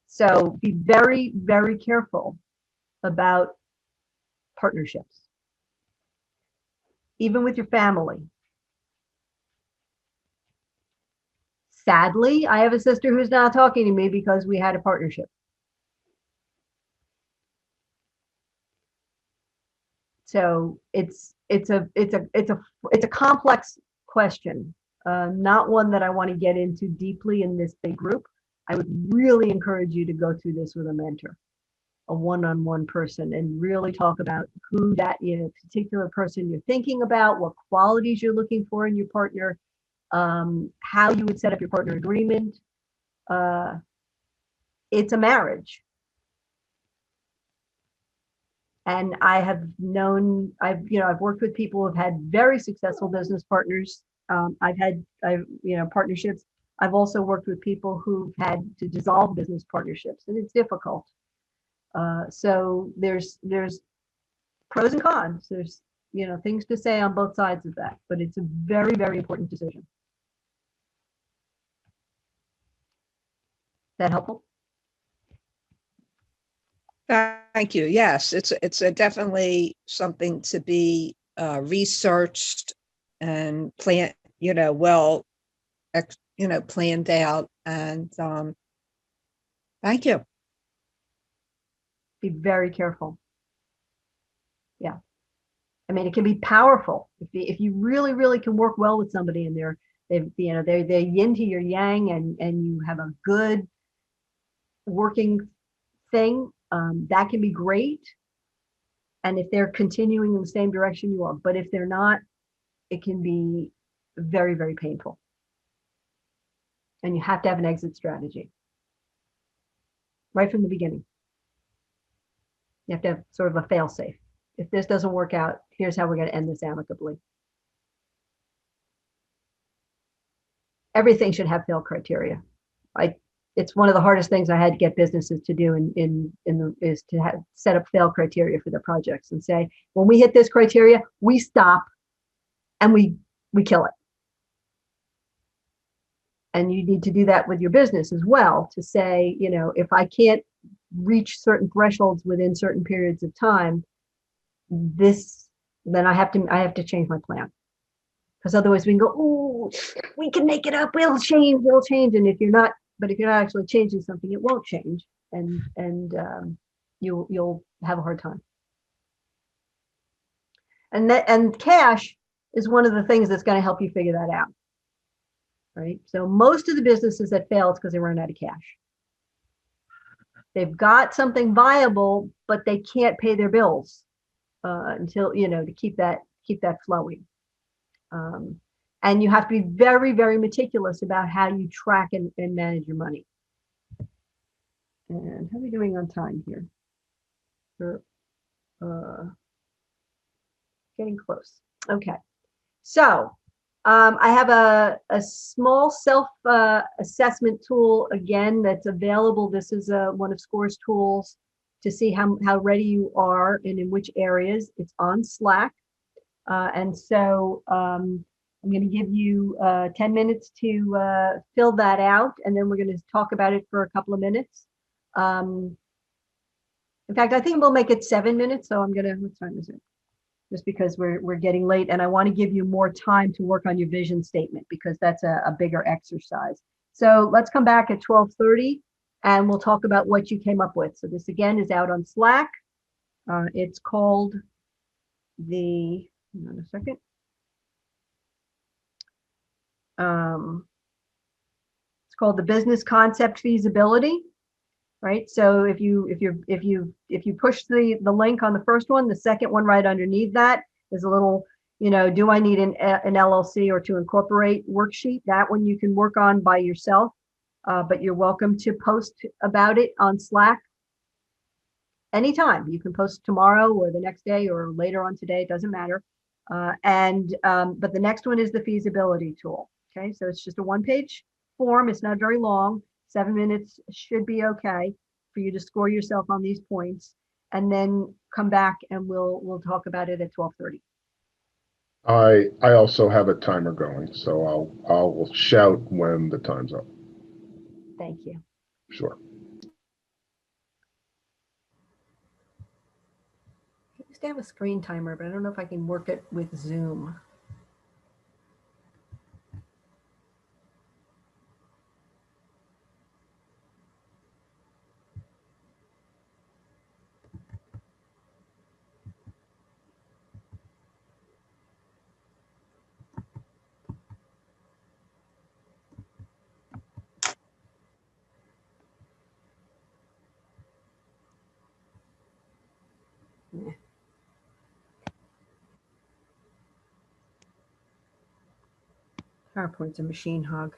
So be very, very careful about partnerships, even with your family. Sadly, I have a sister who's not talking to me because we had a partnership. So it's a complex question, not one that I want to get into deeply in this big group. I would really encourage you to go through this with a mentor. a one-on-one person and really talk about who that particular person you're thinking about, what qualities you're looking for in your partner, how you would set up your partner agreement. It's a marriage. And I have known, I've worked with people who have had very successful business partners. I've partnerships. I've also worked with people who've had to dissolve business partnerships, and it's difficult. So there's pros and cons. There's, things to say on both sides of that, but it's a very, very important decision. Is that helpful? Thank you. Yes, it's definitely something to be researched and planned, planned out. And thank you. Be very careful. Yeah. I mean, it can be powerful if you really, really can work well with somebody and they're yin to your yang, and you have a good working thing. That can be great. And if they're continuing in the same direction you are, but if they're not, it can be very, very painful. And you have to have an exit strategy right from the beginning. You have to have sort of a fail safe. If this doesn't work out, here's how we're going to end this amicably. Everything should have fail criteria. It's one of the hardest things I had to get businesses to do is to set up fail criteria for their projects and say, when we hit this criteria, we stop and we kill it. And you need to do that with your business as well, to say, if I can't reach certain thresholds within certain periods of time, then I have to change my plan. Because otherwise we can go, oh, we can make it up, it'll change. And if you're not actually changing something, it won't change. And you'll have a hard time. And cash is one of the things that's going to help you figure that out. Right. So most of the businesses that fail, it's because they run out of cash. They've got something viable, but they can't pay their bills until, to keep that flowing. And you have to be very, very meticulous about how you track and manage your money. And how are we doing on time here? We're getting close. Okay. So I have a small self-assessment tool, again, that's available. This is one of SCORE's tools to see how ready you are and in which areas. It's on Slack. And so I'm going to give you 10 minutes to fill that out, and then we're going to talk about it for a couple of minutes. In fact, I think we'll make it 7 minutes. So I'm going to, what time is it? Just because we're getting late, and I want to give you more time to work on your vision statement, because that's a bigger exercise. So let's come back at 12:30 and we'll talk about what you came up with. So this again is out on Slack. It's called hang on a second. It's called the business concept feasibility. Right. So if you push the link on the first one, the second one right underneath that is a little, do I need an LLC or to incorporate worksheet? That one you can work on by yourself, but you're welcome to post about it on Slack anytime. You can post tomorrow or the next day or later on today. It doesn't matter. But the next one is the feasibility tool. Okay, so it's just a one-page form. It's not very long. 7 minutes should be okay for you to score yourself on these points, and then come back and we'll talk about it at 12:30. I also have a timer going, so I'll shout when the time's up. Thank you. Sure. I used to have a screen timer, but I don't know if I can work it with Zoom. Yeah. PowerPoint's a machine hog.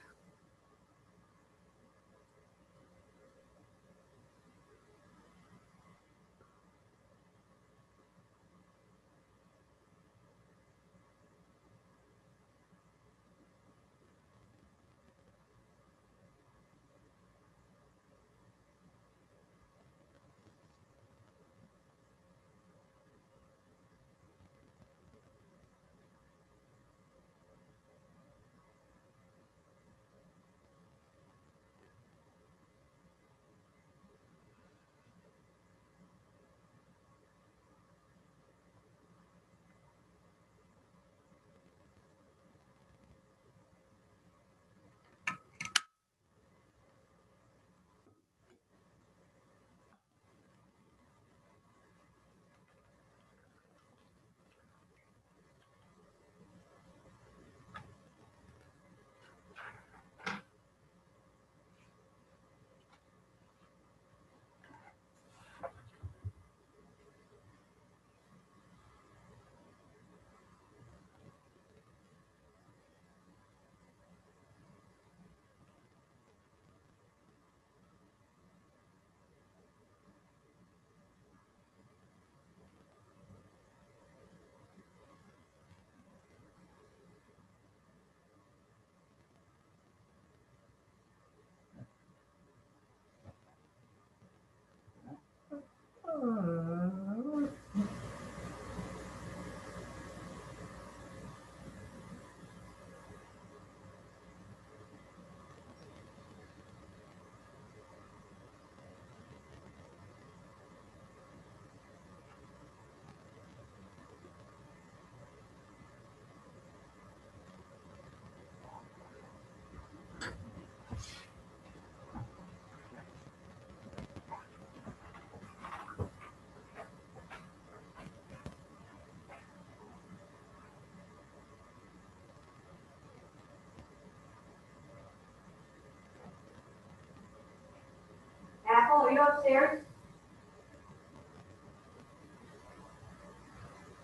Apple, are you upstairs?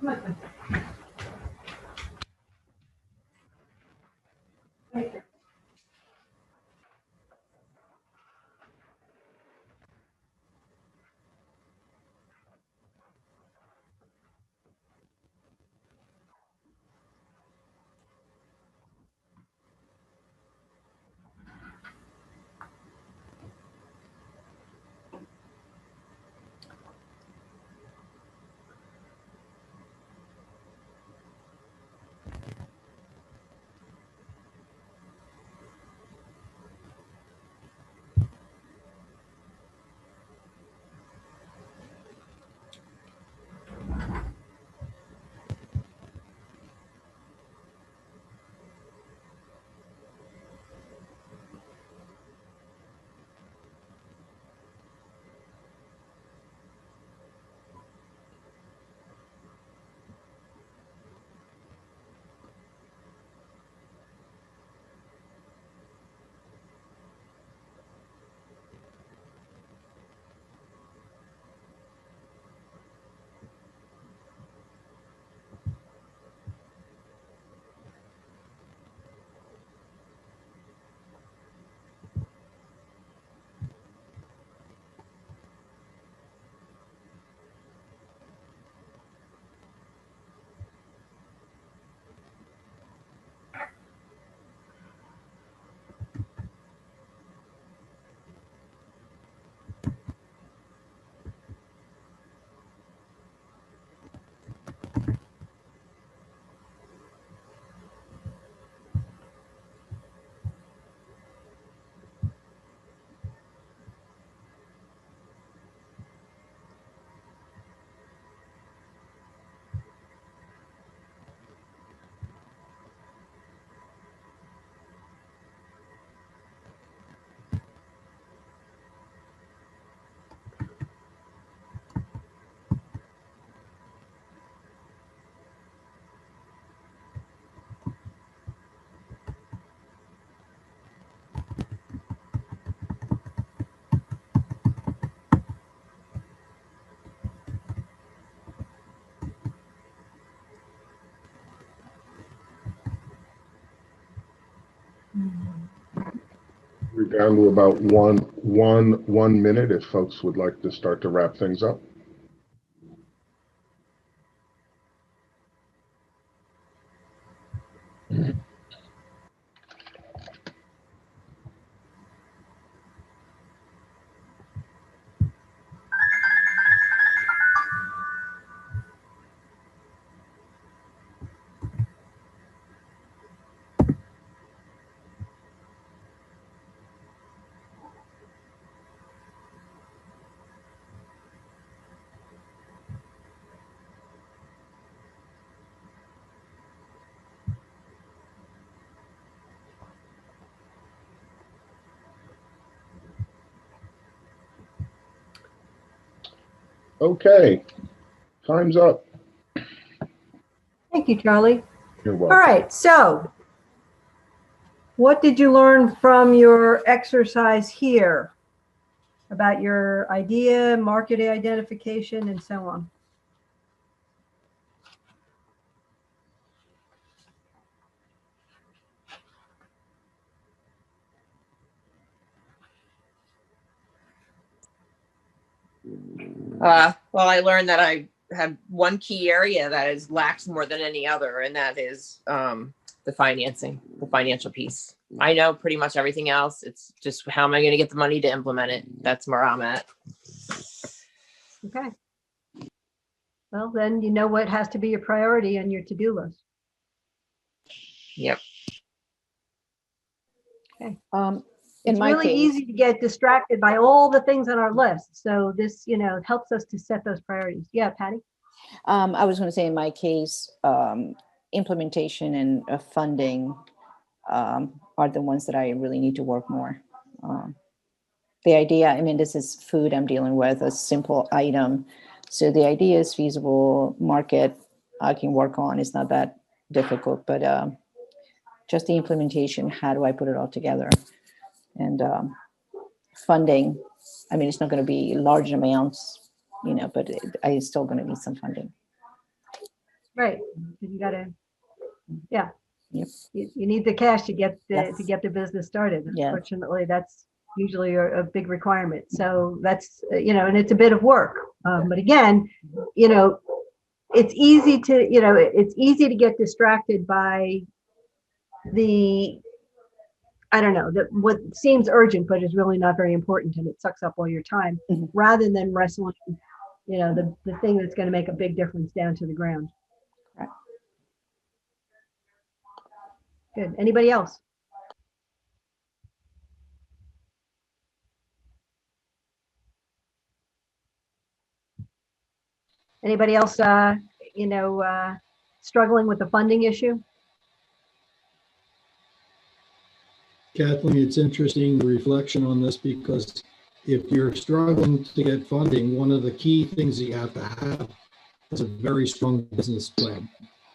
Come on. Right here. We're down to about one minute if folks would like to start to wrap things up. Okay, time's up. Thank you, Charlie. You're All welcome. right, so what did you learn from your exercise here about your idea, market identification, and so on? Well, I learned that I have one key area that is lacks more than any other, and that is the financing, the financial piece. I know pretty much everything else. It's just how am I going to get the money to implement it? That's where I'm at. Okay. Well, then you know what has to be your priority on your to-do list. Yep. Okay. In It's my really case, easy to get distracted by all the things on our list. So this, helps us to set those priorities. Yeah, Patty? I was going to say in my case, implementation and funding are the ones that I really need to work more. The idea, I mean, this is food I'm dealing with, a simple item. So the idea is feasible, market I can work on. It's not that difficult, but just the implementation, how do I put it all together? And funding, I mean, it's not going to be large amounts, but I still going to need some funding. Right. You gotta, yeah. Yep. You need the cash to get Yes. the business started. Yes. Unfortunately, that's usually a big requirement. So that's, and it's a bit of work. But again, it's easy to get distracted by what seems urgent, but is really not very important, and it sucks up all your time, rather than wrestling, the thing that's going to make a big difference down to the ground. Right. Good. Anybody else? Anybody else, struggling with the funding issue? Kathleen, it's interesting the reflection on this, because if you're struggling to get funding, one of the key things you have to have is a very strong business plan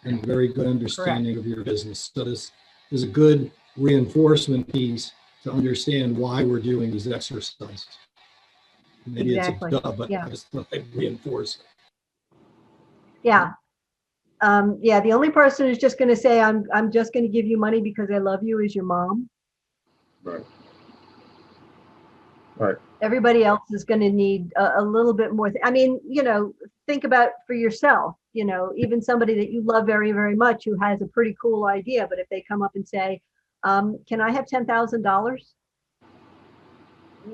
and very good understanding of your business. So this is a good reinforcement piece to understand why we're doing these exercises. Maybe Exactly. It's a duh, but Yeah. I just thought I'd reinforce it. Yeah. The only person who's just going to say, I'm just going to give you money because I love you is your mom. Right. Right. Everybody else is going to need a little bit more. Think about for yourself, even somebody that you love very, very much who has a pretty cool idea, but if they come up and say, can I have $10,000?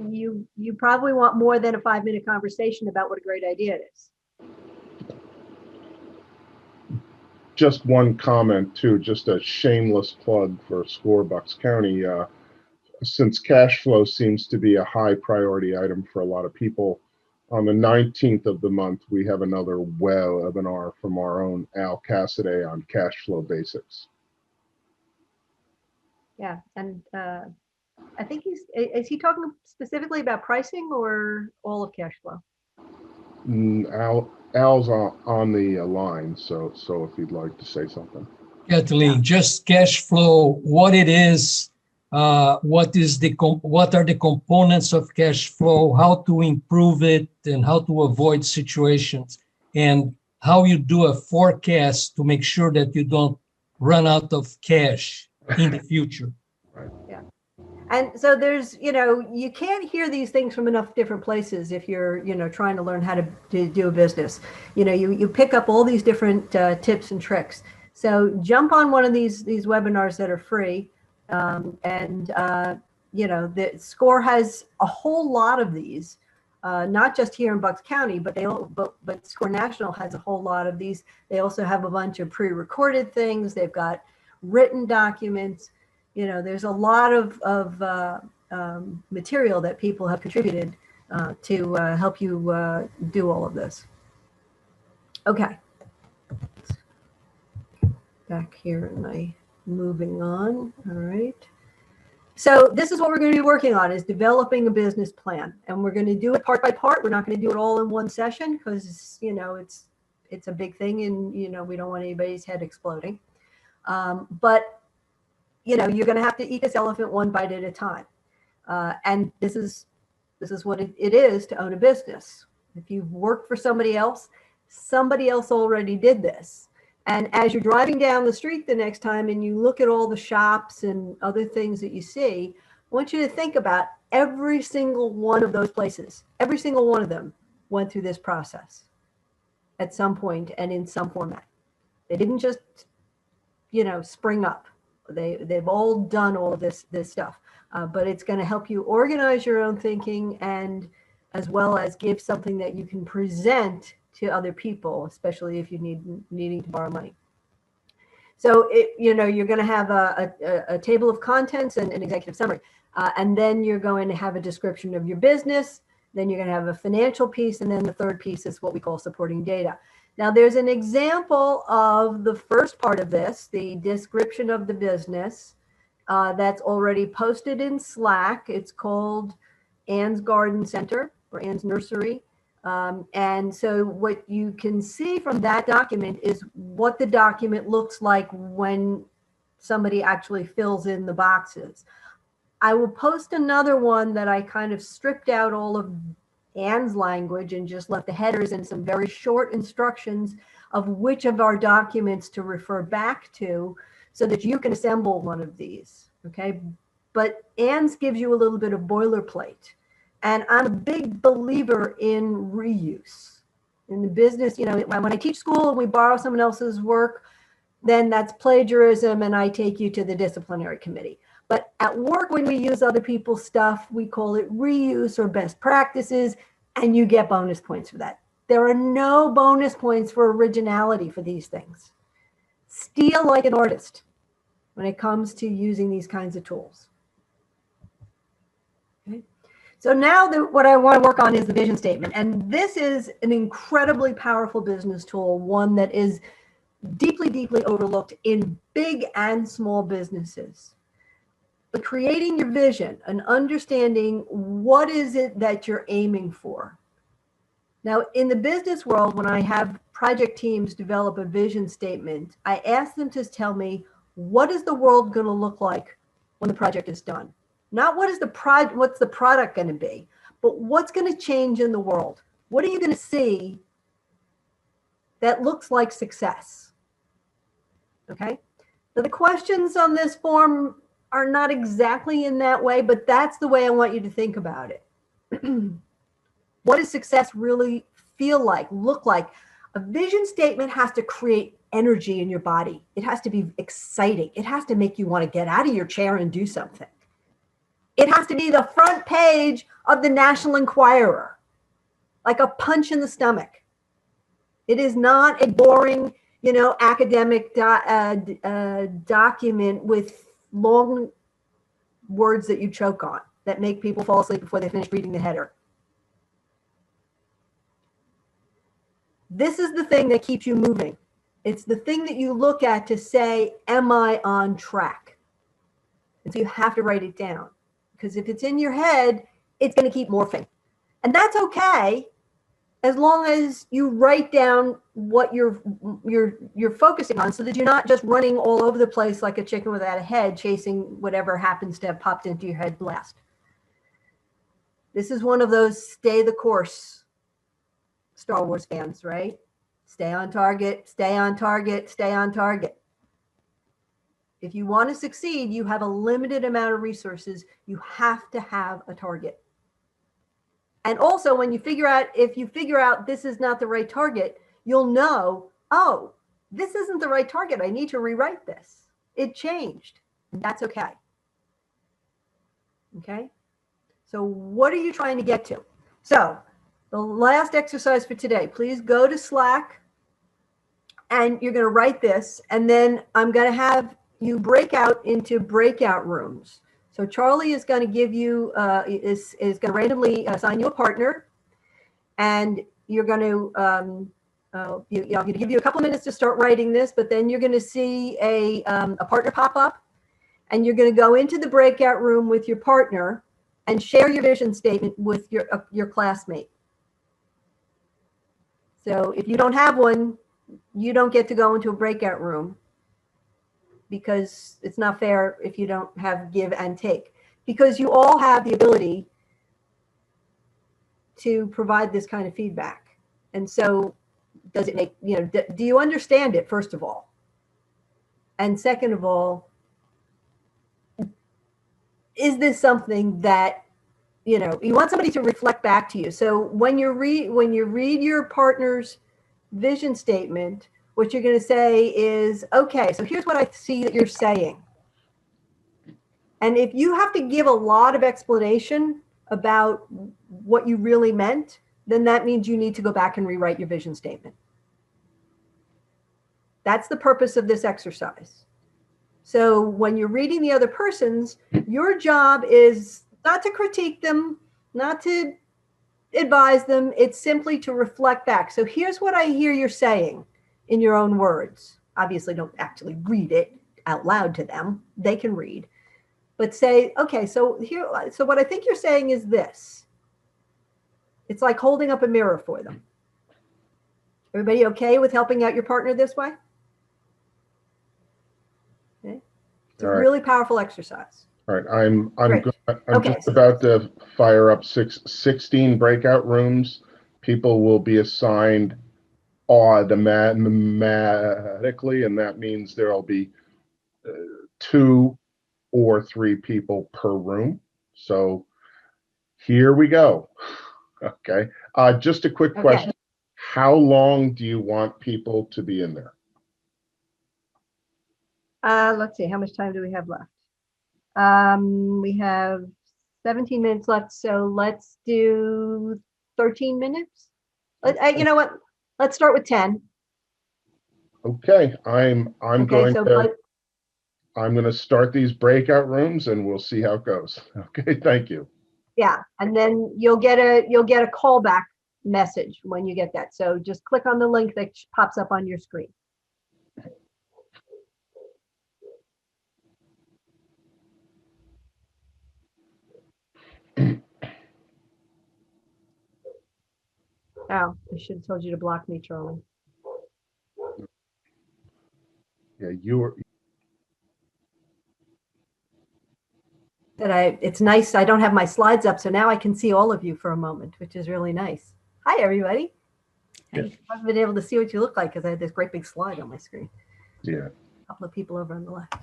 You probably want more than a 5-minute conversation about what a great idea it is. Just one comment too, just a shameless plug for SCORE Bucks County. Since cash flow seems to be a high priority item for a lot of people, on the 19th of the month, we have another webinar from our own Al Cassidy on cash flow basics. Yeah, and I think is he talking specifically about pricing or all of cash flow? Al's on the line, so if you'd like to say something. Kathleen, just cash flow, what it is, what are the components of cash flow, how to improve it, and how to avoid situations, and how you do a forecast to make sure that you don't run out of cash in the future. Yeah. And so there's, you can't hear these things from enough different places if you're, trying to learn how to do a business. You pick up all these different tips and tricks. So jump on one of these webinars that are free. The SCORE has a whole lot of these, not just here in Bucks County, but but SCORE National has a whole lot of these. They also have a bunch of pre-recorded things. They've got written documents. There's a lot of material that people have contributed to help you do all of this. Okay. Back here in my moving on. All right. So this is what we're going to be working on, is developing a business plan. And we're going to do it part by part. We're not going to do it all in one session because, it's a big thing and, we don't want anybody's head exploding. But you're going to have to eat this elephant one bite at a time. And this is what it is to own a business. If you've worked for somebody else already did this. And as you're driving down the street the next time and you look at all the shops and other things that you see, I want you to think about every single one of those places. Every single one of them went through this process at some point and in some format. They didn't just, spring up. They've all done all of this stuff, but it's going to help you organize your own thinking, and as well as give something that you can present to other people, especially if you needing to borrow money. So you're going to have a table of contents and an executive summary, and then you're going to have a description of your business. Then you're going to have a financial piece, and then the third piece is what we call supporting data. Now, there's an example of the first part of this, the description of the business, that's already posted in Slack. It's called Ann's Garden Center or Ann's Nursery. And so what you can see from that document is what the document looks like when somebody actually fills in the boxes. I will post another one that I kind of stripped out all of Ann's language and just left the headers and some very short instructions of which of our documents to refer back to so that you can assemble one of these, okay? But Ann's gives you a little bit of boilerplate. And I'm a big believer in reuse. In the business, when I teach school and we borrow someone else's work, then that's plagiarism and I take you to the disciplinary committee. But at work, when we use other people's stuff, we call it reuse or best practices, and you get bonus points for that. There are no bonus points for originality for these things. Steal like an artist when it comes to using these kinds of tools. Okay. So now what I want to work on is the vision statement. And this is an incredibly powerful business tool, one that is deeply, deeply overlooked in big and small businesses. But creating your vision and understanding what is it that you're aiming for. Now, in the business world, when I have project teams develop a vision statement, I ask them to tell me, what is the world going to look like when the project is done? Not what's the product going to be, but what's going to change in the world? What are you going to see that looks like success? Okay. So the questions on this form are not exactly in that way, but that's the way I want you to think about it. What does success really feel like, look like? A vision statement has to create energy in your body. It has to be exciting. It has to make you want to get out of your chair and do something. It has to be the front page of the National Enquirer, like a punch in the stomach. It is not a boring, academic document with long words that you choke on that make people fall asleep before they finish reading the header. This is the thing that keeps you moving. It's the thing that you look at to say, am I on track? And so you have to write it down, because if it's in your head, it's going to keep morphing. And that's okay, as long as you write down what you're focusing on, so that you're not just running all over the place like a chicken without a head, chasing whatever happens to have popped into your head last. This is one of those stay the course Star Wars fans, right? Stay on target, stay on target, stay on target. If you want to succeed, you have a limited amount of resources. You have to have a target. And also when you figure out, if you figure out this is not the right target, you'll know, oh, this isn't the right target. I need to rewrite this. It changed. That's okay. Okay. So what are you trying to get to? So the last exercise for today, please go to Slack and you're going to write this. And then I'm going to have you break out into breakout rooms. So Charlie is going to give you, is going to randomly assign you a partner. And you're going to, I'm going to give you a couple minutes to start writing this, but then you're going to see a partner pop up. And you're going to go into the breakout room with your partner and share your vision statement with your classmate. So if you don't have one, you don't get to go into a breakout room because it's not fair if you don't have give and take, because you all have the ability to provide this kind of feedback. And so does it make, do you understand it, first of all? And second of all, is this something that, you want somebody to reflect back to you? So when you read your partner's vision statement, what you're going to say is, okay, so here's what I see that you're saying. And if you have to give a lot of explanation about what you really meant, then that means you need to go back and rewrite your vision statement. That's the purpose of this exercise. So when you're reading the other person's, your job is not to critique them, not to advise them. It's simply to reflect back. So here's what I hear you're saying in your own words. Obviously, don't actually read it out loud to them. They can read. But say, okay, so what I think you're saying is this. It's like holding up a mirror for them. Everybody okay with helping out your partner this way? Okay. It's a really powerful exercise. All right, I'm Okay. just about to fire up 16 breakout rooms. People will be assigned automatically, and that means there'll be 2 or 3 people per room. So here we go. Okay. Just a quick question. How long do you want people to be in there? Let's see, how much time do we have left? We have 17 minutes left, so let's do 13 minutes. You know what? Let's start with 10. Okay, I'm going to start these breakout rooms and we'll see how it goes. Okay, thank you. Yeah, and then you'll get a callback message when you get that. So just click on the link that pops up on your screen. Oh, I should have told you to block me, Charlie. Yeah, you were. It's nice. I don't have my slides up, so now I can see all of you for a moment, which is really nice. Hi, everybody. Yeah. I haven't been able to see what you look like because I had this great big slide on my screen. Yeah. A couple of people over on the left.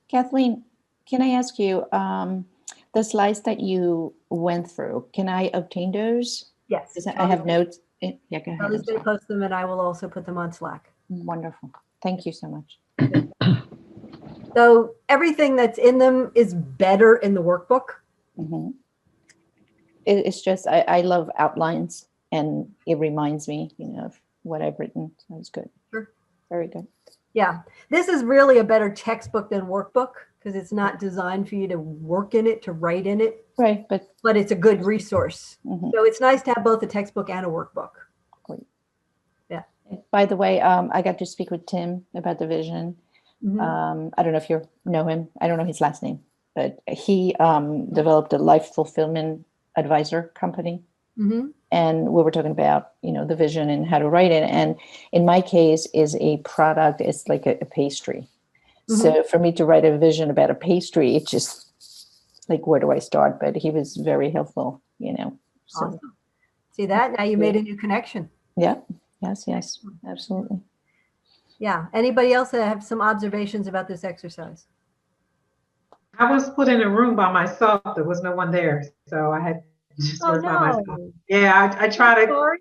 Kathleen, can I ask you, the slides that you went through, can I obtain those? Yes. I have notes. Yeah, go ahead. Charlie's going to post them and I will also put them on Slack. Wonderful. Thank you so much. So everything that's in them is better in the workbook. Mm-hmm. It's just, I love outlines and it reminds me, of what I've written. So it's good. Sure. Very good. Yeah. This is really a better textbook than workbook because it's not designed for you to work in it, to write in it. Right. But it's a good resource. Mm-hmm. So it's nice to have both a textbook and a workbook. Great. Yeah. By the way, I got to speak with Tim about the vision. Mm-hmm. I don't know if you know him. I don't know his last name, but he developed a life fulfillment advisor company. Mm-hmm. And we were talking about, the vision and how to write it. And in my case is a product, it's like a pastry. Mm-hmm. So for me to write a vision about a pastry, it's just like, where do I start? But he was very helpful, So. Awesome. See that? Now you made a new connection. Yeah. Yes, absolutely. Yeah. Anybody else that have some observations about this exercise? I was put in a room by myself. There was no one there, so I had to just Oh, work by myself. no. Yeah, I try Sorry.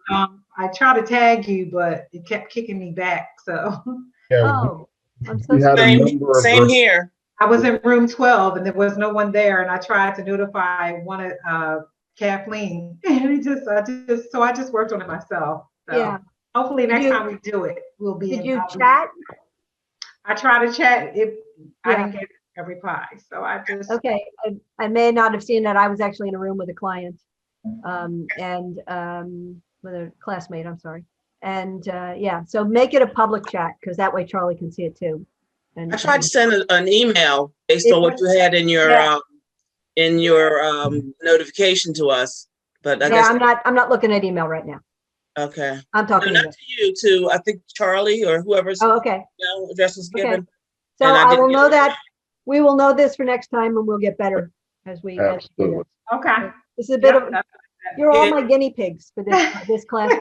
I try to tag you, but it kept kicking me back. So Yeah, Oh, I'm so we had a sorry. number of Same here. I was in room 12 and there was no one there, and I tried to notify one of Kathleen, and I just worked on it myself. So Yeah. hopefully Did next you- time we do it, we'll be Did in. you chat? I tried to chat. I Yeah. didn't get a reply, so I just. Okay. I may not have seen that. I was actually in a room with a client with a classmate, I'm sorry. And yeah, so make it a public chat because that way Charlie can see it too. And I tried to send an email based on what you had in your notification to us, but I guess I'm not looking at email right now. okay. I'm talking no, not to you, to I think Charlie or whoever's okay. address was given. So I will know that we will know this for next time, and we'll get better as we do this. Okay. This is a bit of you're all my guinea pigs for this class.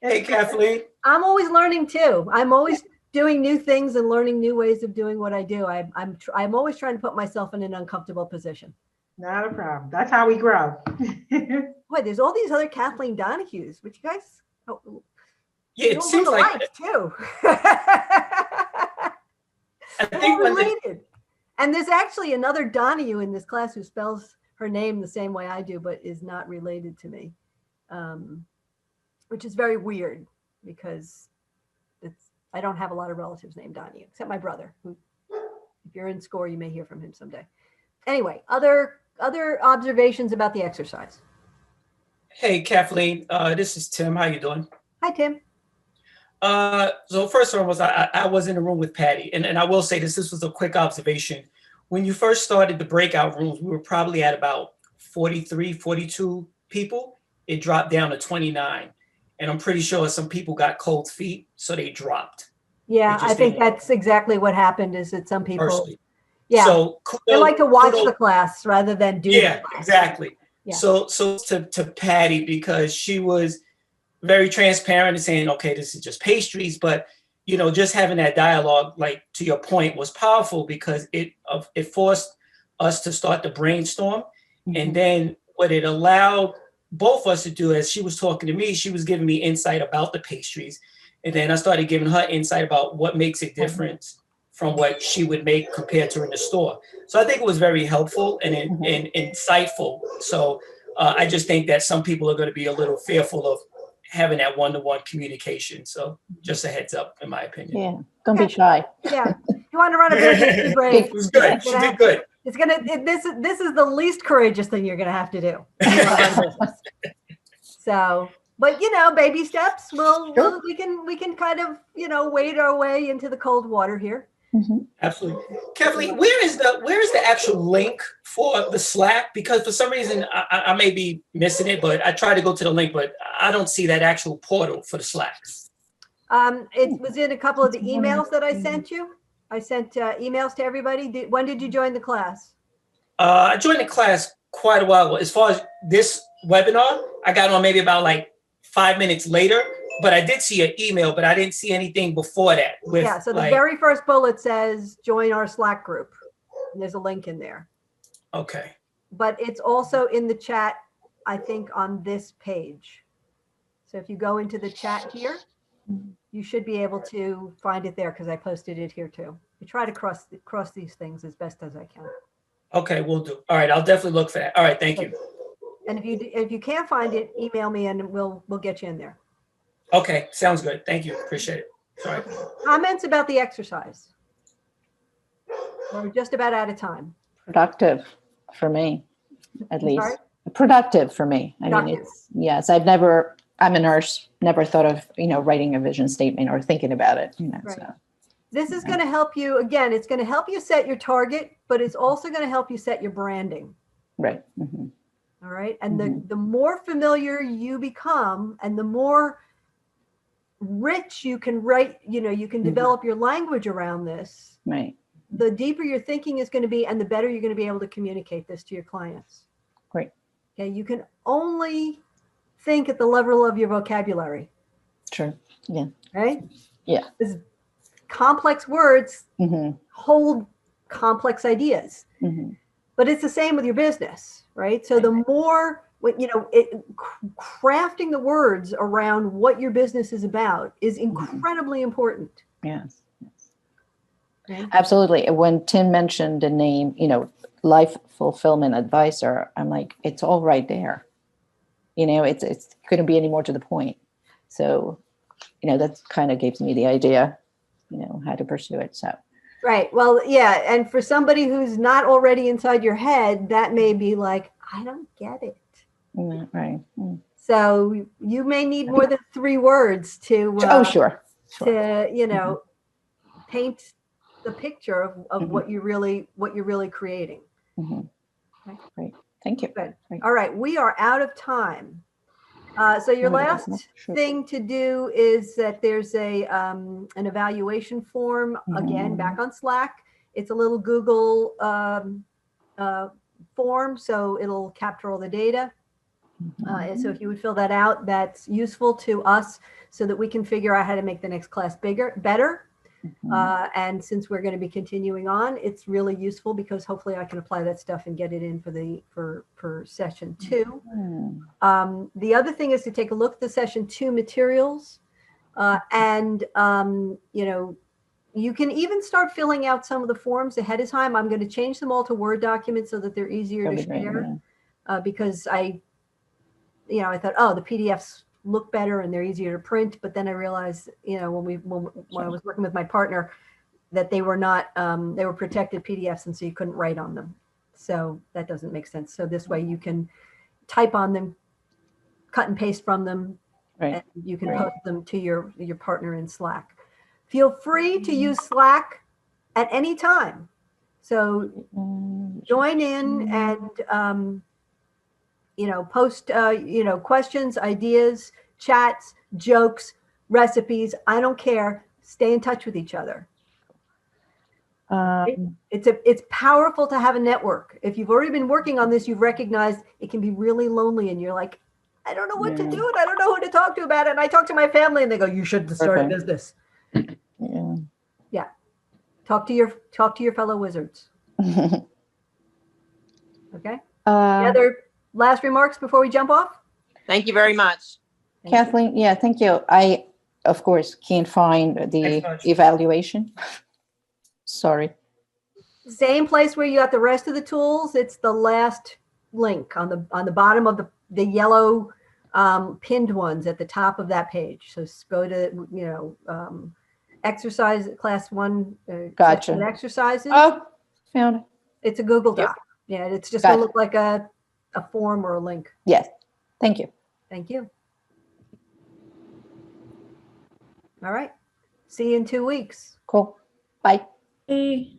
Hey, Kathleen. I'm always learning too. I'm always doing new things and learning new ways of doing what I do. I'm always trying to put myself in an uncomfortable position. Not a problem. That's how we grow. Boy, there's all these other Kathleen Donahues, which you guys yeah, it seems like too. I think related. And there's actually another Donahue in this class who spells her name the same way I do, but is not related to me, which is very weird because I don't have a lot of relatives named Donahue, except my brother, who, if you're in SCORE, you may hear from him someday. Anyway, other observations about the exercise. Hey, Kathleen, this is Tim. How you doing? Hi, Tim. So first of all, I was in the room with Patty, and I will say this was a quick observation. When you first started the breakout rooms, we were probably at about 43, 42 people. It dropped down to 29. And I'm pretty sure some people got cold feet, so they dropped. Yeah, I think that's exactly what happened is that some people, personally. yeah, So they like to watch the class rather than do yeah, the class. exactly. Yeah. So to Patty, because she was very transparent and saying, okay, this is just pastries, but you know, just having that dialogue, like to your point, was powerful because it forced us to start to brainstorm. Mm-hmm. And then what it allowed both of us to do, as she was talking to me, she was giving me insight about the pastries. And then I started giving her insight about what makes it different from what she would make compared to in the store. So I think it was very helpful and insightful. So I just think that some people are going to be a little fearful of having that one-to-one communication. So just a heads up, in my opinion. Yeah, don't be shy. Yeah, you want to run a business, be brave. It was good. She did good. It's this is the least courageous thing you're gonna have to do. So, but you know, baby steps. We can kind of wade our way into the cold water here. Mm-hmm. Absolutely. Kathleen, where is the actual link for the Slack? Because for some reason I may be missing it, but I tried to go to the link, but I don't see that actual portal for the Slack. It was in a couple of the emails that I sent you. I sent emails to everybody. When did you join the class? I joined the class quite a while ago. As far as this webinar, I got on maybe about like 5 minutes later. But I did see an email, but I didn't see anything before that. Yeah, so the very first bullet says join our Slack group. And there's a link in there. Okay. But it's also in the chat, I think, on this page. So if you go into the chat here, you should be able to find it there because I posted it here too. I try to cross these things as best as I can. Okay, we'll do. All right, I'll definitely look for that. All right, thank you. And if you can't find it, email me and we'll get you in there. Okay, sounds good. Thank you. Appreciate it. Sorry. Comments about the exercise? We're just about out of time. Productive for me, at least. Sorry? Productive for me. I Productive. mean, yes, I'm a nurse, never thought of, writing a vision statement or thinking about it, Right. So. This is going to help you, again, it's going to help you set your target, but it's also going to help you set your branding. Right. Mm-hmm. All right. And the more familiar you become and the more rich you can write, you can develop your language around this. Right. The deeper your thinking is going to be and the better you're going to be able to communicate this to your clients. Great. Okay. You can only think at the level of your vocabulary. Sure. Yeah. Right? Yeah. complex words Mhm. hold complex ideas. Mhm. But it's the same with your business, right? So the more, crafting the words around what your business is about is incredibly important. Yes. Okay? Absolutely. When Tim mentioned the name, life fulfillment advisor, I'm like, it's all right there. It's couldn't be any more to the point. So, that kind of gives me the idea, how to pursue it. So. Right. Well, yeah. And for somebody who's not already inside your head, that may be like, I don't get it. Right. So you may need more than 3 words to, Sure. to, paint the picture of what you're really creating. Mhm. Okay. Great. Thank you. Good. Great. All right. We are out of time. So your No, no, last no, sure. thing to do is that there's an evaluation form, again, back on Slack. It's a little Google form, so it'll capture all the data. So if you would fill that out, that's useful to us so that we can figure out how to make the next class better. And since we're going to be continuing on, it's really useful because hopefully I can apply that stuff and get it in for session 2. The other thing is to take a look at the session 2 materials, and you can even start filling out some of the forms ahead of time. I'm going to change them all to Word documents so that they're easier to That'd be great, share, because I thought, oh, the PDFs look better and they're easier to print. But then I realized, when I was working with my partner, that they were not, they were protected PDFs, and so you couldn't write on them. So that doesn't make sense. So this way you can type on them, cut and paste from them, Right. and you can post them to your partner in Slack. Feel free to use Slack at any time. So join in and post questions, ideas, chats, jokes, recipes. I don't care. Stay in touch with each other. It's powerful to have a network. If you've already been working on this, you've recognized it can be really lonely, and you're like, I don't know what to do, and I don't know who to talk to about it. And I talk to my family, and they go, "You should start a business." Yeah. Talk to your fellow wizards. Okay. Any other last remarks before we jump off? Thank you very much. Kathleen, yeah, thank you. I, of course, can't find the evaluation. Sorry. Same place where you got the rest of the tools. It's the last link on the bottom of the yellow pinned ones at the top of that page. So go to exercise class 1 Gotcha. exercises. Oh, found it. It's a Google Doc. Yeah, it's just gonna look like a form or a link. Yes. Thank you. Thank you. All right. See you in 2 weeks. Cool. Bye. Hey.